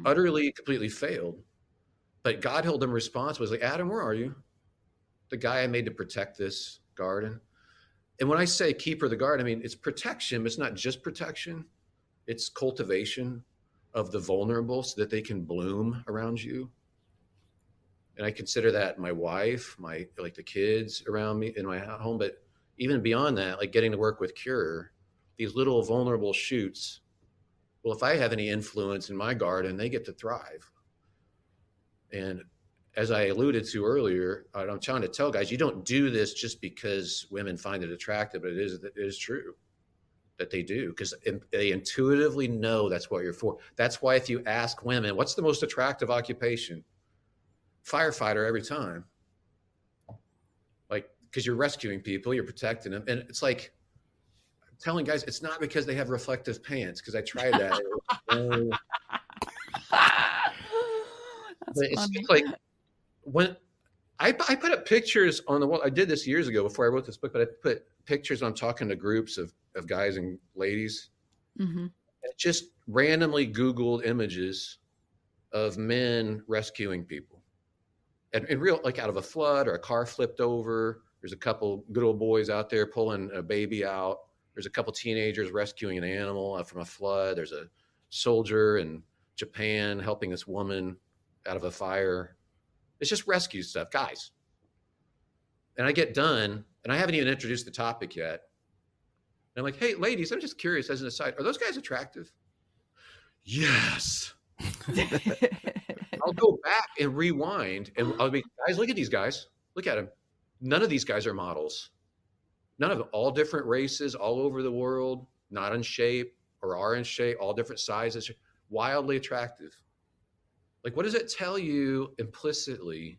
utterly, completely failed. But God held him responsible. He was like, Adam, where are you? The guy I made to protect this garden. And when I say keeper of the garden, I mean, it's protection, but it's not just protection. It's cultivation of the vulnerable so that they can bloom around you. And I consider that my wife, like the kids around me in my home, but even beyond that, like getting to work with Cure, these little vulnerable shoots. Well, if I have any influence in my garden, they get to thrive. And as I alluded to earlier, I'm trying to tell guys, you don't do this just because women find it attractive, but it is true that they do, because they intuitively know that's what you're for. That's why if you ask women, what's the most attractive occupation? Firefighter every time. Like, because you're rescuing people, you're protecting them. And it's like, I'm telling guys, it's not because they have reflective pants, because I tried that. It's like, when I put up pictures on the wall, I did this years ago before I wrote this book, but I put pictures when I'm talking to groups of guys and ladies. Mm-hmm. And just randomly Googled images of men rescuing people. And in real, like out of a flood or a car flipped over. There's a couple good old boys out there pulling a baby out. There's a couple teenagers rescuing an animal from a flood. There's a soldier in Japan helping this woman out of a fire. It's just rescue stuff, guys. And I get done, and I haven't even introduced the topic yet. And I'm like, hey, ladies, I'm just curious as an aside, are those guys attractive? Yes. I'll go back and rewind, and I'll be, guys, look at these guys. Look at them. None of these guys are models. None of them. All different races, all over the world, not in shape or are in shape, all different sizes, wildly attractive. Like, what does it tell you implicitly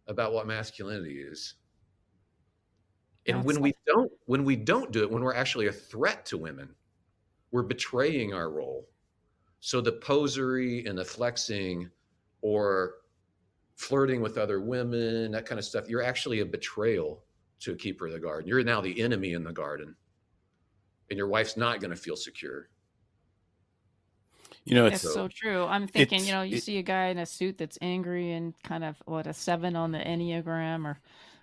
about what masculinity is? And when we don't do it, when we're actually a threat to women, we're betraying our role. So the posery and the flexing or flirting with other women, that kind of stuff, you're actually a betrayal to a keeper of the garden. You're now the enemy in the garden, and your wife's not going to feel secure. You know, it's so true. I'm thinking, you see a guy in a suit that's angry and kind of a 7 on the Enneagram, or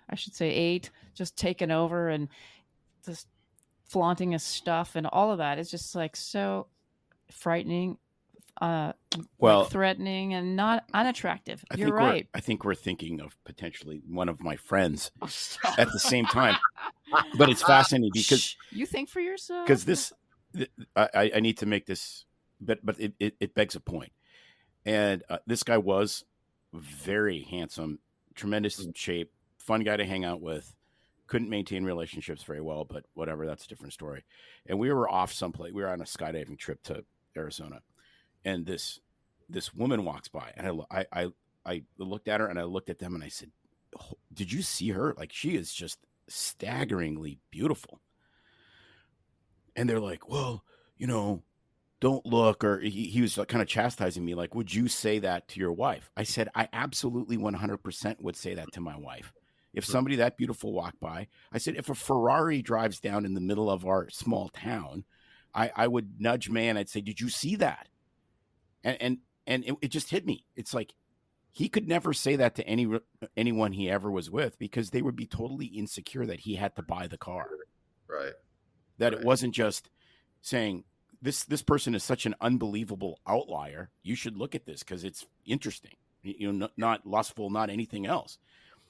I should say 8, just taking over and just flaunting his stuff and all of that. It's just like so frightening, like threatening, and not unattractive. You're right. I think we're thinking of potentially one of my friends at the same time. But it's fascinating because you think for yourself. Because I need to make this. But it begs a point. And this guy was very handsome, tremendous shape, fun guy to hang out with. Couldn't maintain relationships very well, but whatever, that's a different story. And we were off someplace. We were on a skydiving trip to Arizona, and this woman walks by, and I looked at her, and I looked at them, and I said, "Oh, did you see her? Like, she is just staggeringly beautiful." And they're like, "Well, don't look," or he was kind of chastising me, like, "Would you say that to your wife?" I said, "I absolutely 100% would say that to my wife. If somebody that beautiful walked by," I said, "if a Ferrari drives down in the middle of our small town, I would nudge man. I'd say, 'Did you see that?'" And it just hit me. It's like, he could never say that to anyone he ever was with, because they would be totally insecure that he had to buy the car. Right. That it wasn't just saying, this person is such an unbelievable outlier, you should look at this because it's interesting, not lustful, not anything else.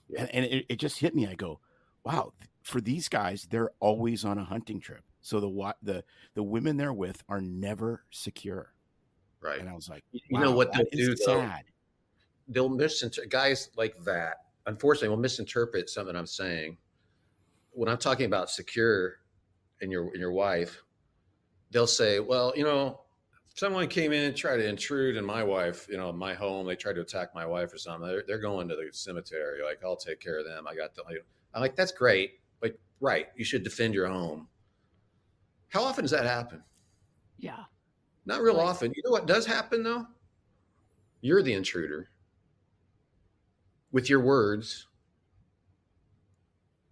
Yeah. And it just hit me. I go, wow, for these guys, they're always on a hunting trip. So the women they're with are never secure. Right. And I was like, you wow, know what they'll do, sad. They'll misinterpret, guys like that, unfortunately, will misinterpret something I'm saying. When I'm talking about secure in your wife, they'll say, well, someone came in and tried to intrude in my wife, my home. They tried to attack my wife or something. They're going to the cemetery. Like, I'll take care of them. I'm like, that's great. Like, right. You should defend your home. How often does that happen? Yeah. Not real often. You know what does happen though? You're the intruder with your words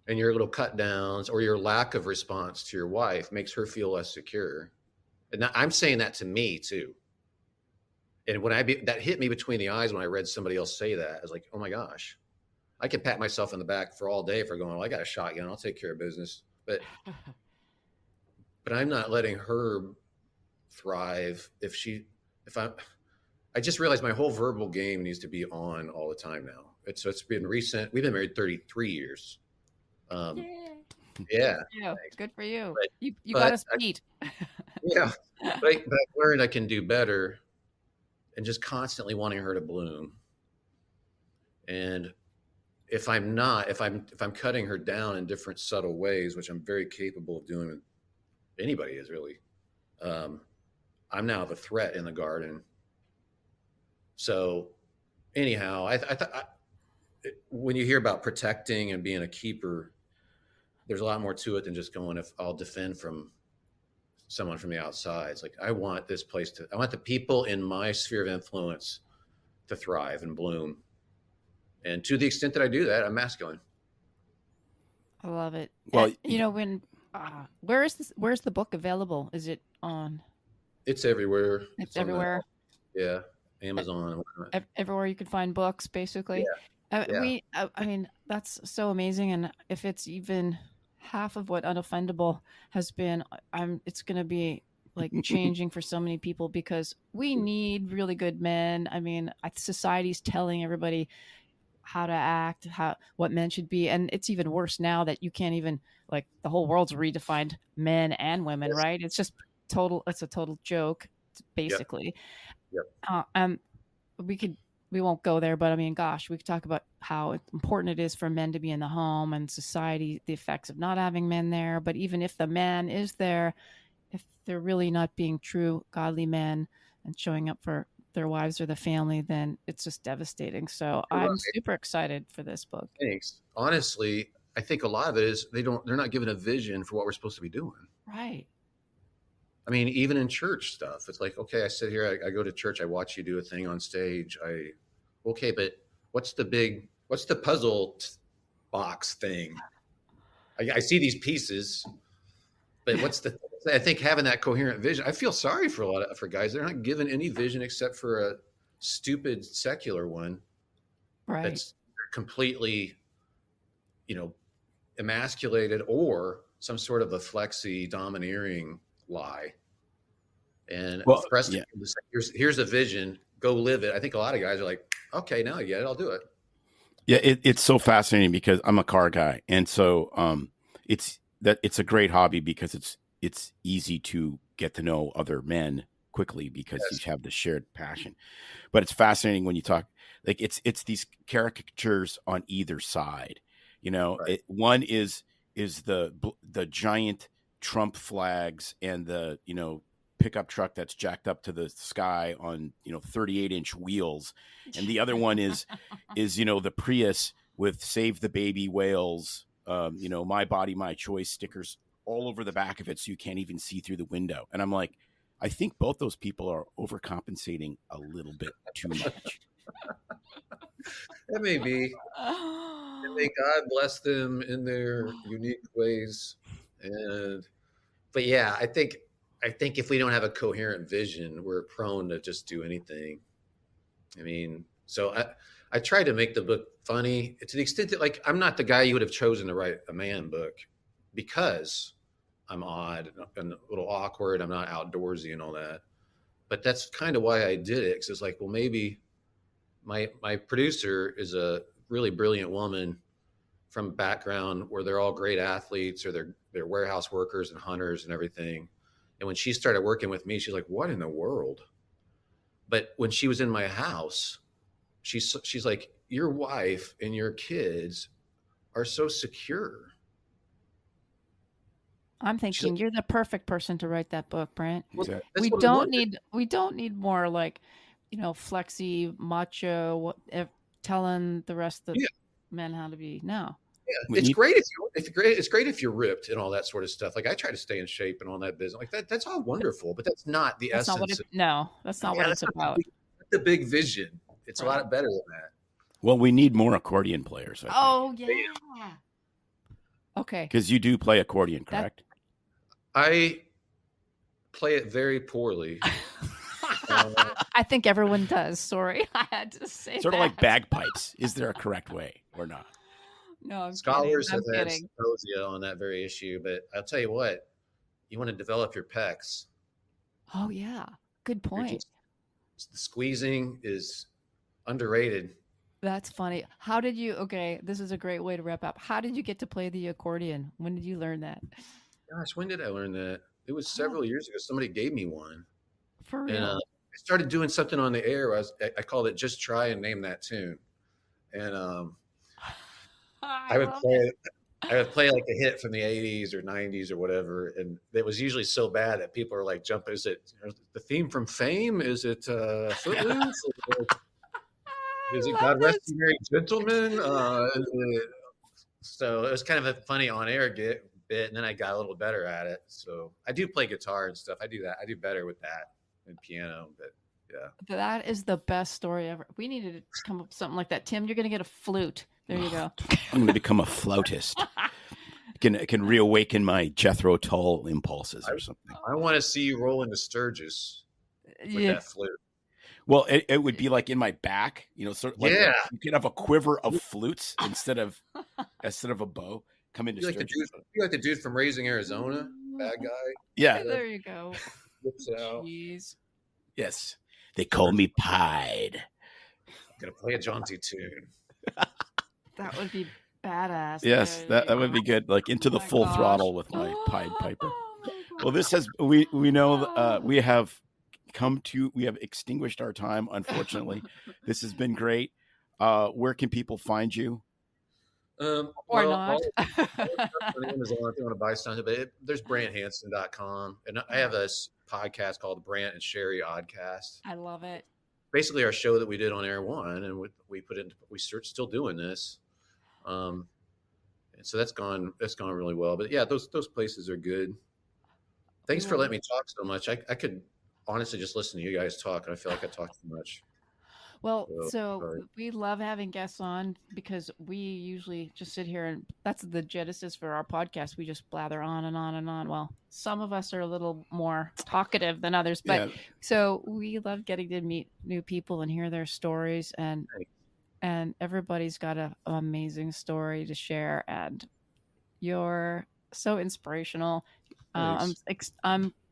and your little cut downs, or your lack of response to your wife makes her feel less secure. And I'm saying that to me too. And when that hit me between the eyes when I read somebody else say that, I was like, oh my gosh, I can pat myself in the back for all day for going, well, I got a shotgun, I'll take care of business. But I'm not letting her thrive I just realized my whole verbal game needs to be on all the time now. It's been recent. We've been married 33 years. Yeah. Good for you. But, you got us beat. Yeah. But I've learned I can do better, and just constantly wanting her to bloom. And if I'm cutting her down in different subtle ways, which I'm very capable of doing, anybody is really, I'm now the threat in the garden. So anyhow, I thought when you hear about protecting and being a keeper, there's a lot more to it than just going, if I'll defend from someone from the outside. It's like, I want the people in my sphere of influence to thrive and bloom. And to the extent that I do that, I'm masculine. I love it. Well, where's the book available? Is it on? It's everywhere. It's everywhere. Yeah. Amazon. Everywhere you can find books, basically. Yeah. I mean, that's so amazing. And if it's even half of what Unoffendable has been, it's going to be like changing for so many people, because we need really good men. I mean, society's telling everybody how to act, what men should be. And it's even worse now that you can't even, like, the whole world's redefined men and women, right? It's just it's a total joke, basically. Yep. We won't go there, but I mean, gosh, we could talk about how important it is for men to be in the home, and society, the effects of not having men there. But even if the man is there, if they're really not being true godly men and showing up for their wives or the family, then it's just devastating. So I'm super excited for this book. Thanks. Honestly, I think a lot of it is they're not given a vision for what we're supposed to be doing. Right. I mean, even in church stuff, it's like, okay, I sit here, I go to church, I watch you do a thing on stage. Okay, but what's the puzzle box thing? I see these pieces, but I think having that coherent vision, I feel sorry for guys. They're not given any vision except for a stupid secular one. Right. That's completely, emasculated, or some sort of a flexy domineering lie. And for us to say, here's a vision, go live it. I think a lot of guys are like, okay, now you get it, I'll do it. Yeah, it's so fascinating because I'm a car guy, and so it's a great hobby because it's easy to get to know other men quickly because you have the shared passion. But it's fascinating when you talk, like it's these caricatures on either side. You know, Right. one is the giant Trump flags and the, you know, pickup truck that's jacked up to the sky on, you know, 38-inch wheels, and the other one is you know, the Prius with "Save the Baby Whales," you know, "My Body, My Choice" stickers all over the back of it, so you can't even see through the window. And I'm like, I think both those people are overcompensating a little bit too much. That may be. And may God bless them in their unique ways. But yeah, I think if we don't have a coherent vision, we're prone to just do anything. I mean, so I try to make the book funny to the extent that, like, I'm not the guy you would have chosen to write a man book because I'm odd and a little awkward. I'm not outdoorsy and all that. But that's kind of why I did it. Because it's like, well, maybe my producer is a really brilliant woman from a background where they're all great athletes, or they're warehouse workers and hunters and everything. And when she started working with me, she's like, what in the world? But when she was in my house, she's like, your wife and your kids are so secure. I'm thinking you're the perfect person to write that book, Brant. Exactly. We don't need more, like, you know, flexy macho telling the rest of the men how to be. No. Yeah, it's great if you're ripped and all that sort of stuff. Like, I try to stay in shape and all that business. Like that's all wonderful, but that's not the essence. That's not what it's about. The big vision. It's Right. a lot better than that. Well, we need more accordion players. Oh yeah. Okay. Because you do play accordion, correct? I play it very poorly. I think everyone does. Sorry, I had to say Sort of that. like bagpipes. Is there a correct way or not? No, I'm Scholars kidding. have had symposia on that very issue, but I'll tell you what, you want to develop your pecs. Oh yeah, good point. The squeezing is underrated. That's funny. How did you? Okay, this is a great way to wrap up. How did you get to play the accordion? When did you learn that? Gosh, when did I learn that? It was several years ago. Somebody gave me one. For real. And I started doing something on the air. I called it "Just Try and Name That Tune," and I would play like a hit from the 80s or 90s or whatever, and it was usually so bad that people are like jumping. Is it the theme from Fame? Is it Footloose? Is it God Rest You Merry Gentlemen? So it was kind of a funny on-air bit, and then I got a little better at it. So I do play guitar and stuff. I do that. I do better with that than piano, but yeah. That is the best story ever. We needed to come up with something like that. Tim, you're going to get a flute. There you go. I'm going to become a flautist. Can reawaken my Jethro Tull impulses or something. I want to see you roll into Sturgis with that flute. Well, it would be like in my back, you know, sort of like you could have a quiver of flutes instead of a bow. Come into Sturgis. You like the dude from Raising Arizona, bad guy. Yeah, there you go. Jeez. Yes, they call me Pied. I'm gonna play a jaunty tune. That would be badass. Yes, that would be good. Like into the full throttle with my Pied Piper. Well, this has we know we have extinguished our time, unfortunately. This has been great. Where can people find you? Or not. Amazon if you want to buy something, but there's BrantHansen.com, and I have a podcast called the Brant and Sherry Oddcast. I love it. Basically, our show that we did on Air One, and we still doing this, and so that's gone really well. But yeah, those places are good. Thanks for letting me talk so much. I could honestly just listen to you guys talk, and I feel like I talk too much. Well, so we love having guests on because we usually just sit here, and that's the genesis for our podcast. We just blather on and on and on. Well, some of us are a little more talkative than others, but so we love getting to meet new people and hear their stories, and everybody's got an amazing story to share, and you're so inspirational. I'm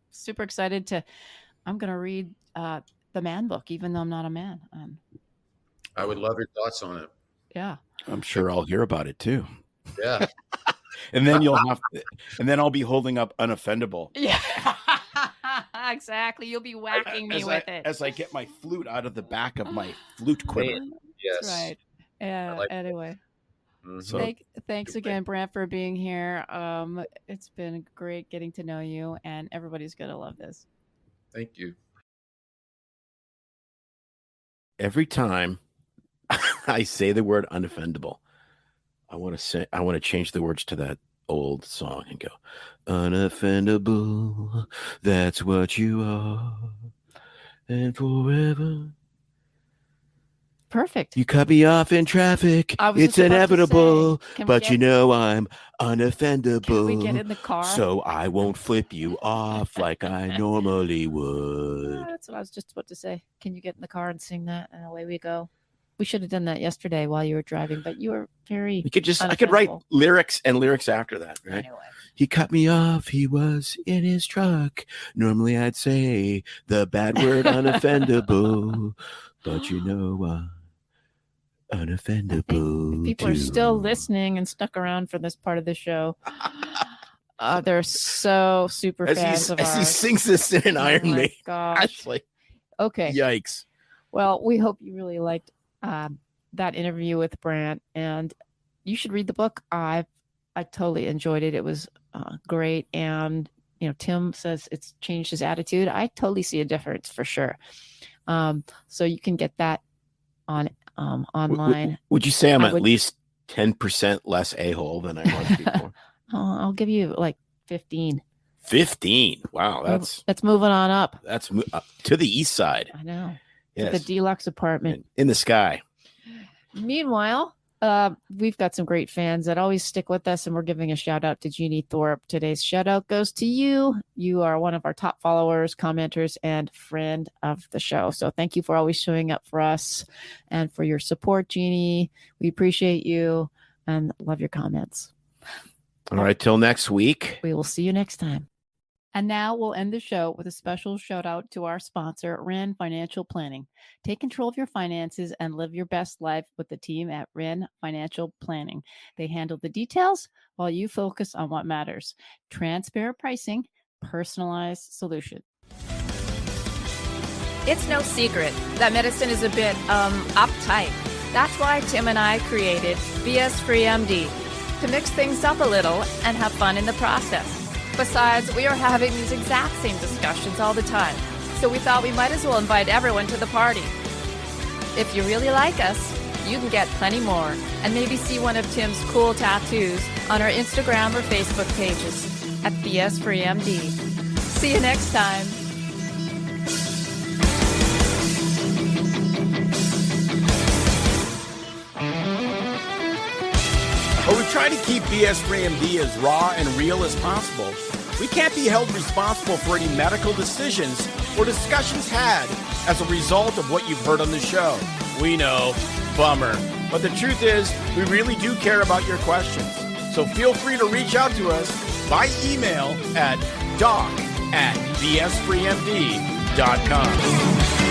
super excited I'm going to read the man book, even though I'm not a man. I would love your thoughts on it. Yeah. I'm sure I'll hear about it too. Yeah. And then I'll be holding up Unoffendable. Yeah. Exactly. You'll be whacking me with it. As I get my flute out of the back of my flute quiver. Yes. That's right. Anyway. Mhm. So Thanks again, Brant, for being here. It's been great getting to know you, and everybody's going to love this. Thank you. every time I say the word unoffendable, I want to change the words to that old song and go, unoffendable, that's what you are, and forever. Perfect. You cut me off in traffic. It's inevitable, but you know I'm unoffendable. Can we get in the car? So I won't flip you off like I normally would. That's what I was just about to say. Can you get in the car and sing that? And away we go. We should have done that yesterday while you were driving, but you were very I could write lyrics after that, right? Anyway. He cut me off. He was in his truck. Normally I'd say the bad word unoffendable, but you know, unoffendable. If people are still listening and stuck around for this part of the show, they're so super fans of ours. As he sings this in an Iron Maiden. Gosh. Okay. Yikes. Well, we hope you really liked that interview with Brant, and you should read the book. I totally enjoyed it. It was great, and Tim says it's changed his attitude. I totally see a difference for sure. So you can get that on online. Would you say I'm at least 10% less a-hole than I was before? I'll give you like 15. 15. Wow, that's moving on up. That's to the east side. I know. Yes. The deluxe apartment in the sky. Meanwhile, we've got some great fans that always stick with us, and we're giving a shout out to Jeannie Thorpe. Today's shout out goes to you. You are one of our top followers, commenters, and friend of the show. So thank you for always showing up for us and for your support, Jeannie. We appreciate you and love your comments. All right, till next week. We will see you next time. And now we'll end the show with a special shout out to our sponsor, Wren Financial Planning. Take control of your finances and live your best life with the team at Wren Financial Planning. They handle the details while you focus on what matters. Transparent pricing, personalized solution. It's no secret that medicine is a bit uptight. That's why Tim and I created BS Free MD to mix things up a little and have fun in the process. Besides, we are having these exact same discussions all the time, so we thought we might as well invite everyone to the party. If you really like us, you can get plenty more and maybe see one of Tim's cool tattoos on our Instagram or Facebook pages at BS Free MD. See you next time. Well, we try to keep BS Free MD as raw and real as possible. We can't be held responsible for any medical decisions or discussions had as a result of what you've heard on the show. We know, bummer. But the truth is, we really do care about your questions. So feel free to reach out to us by email at doc@bsfreemd.com.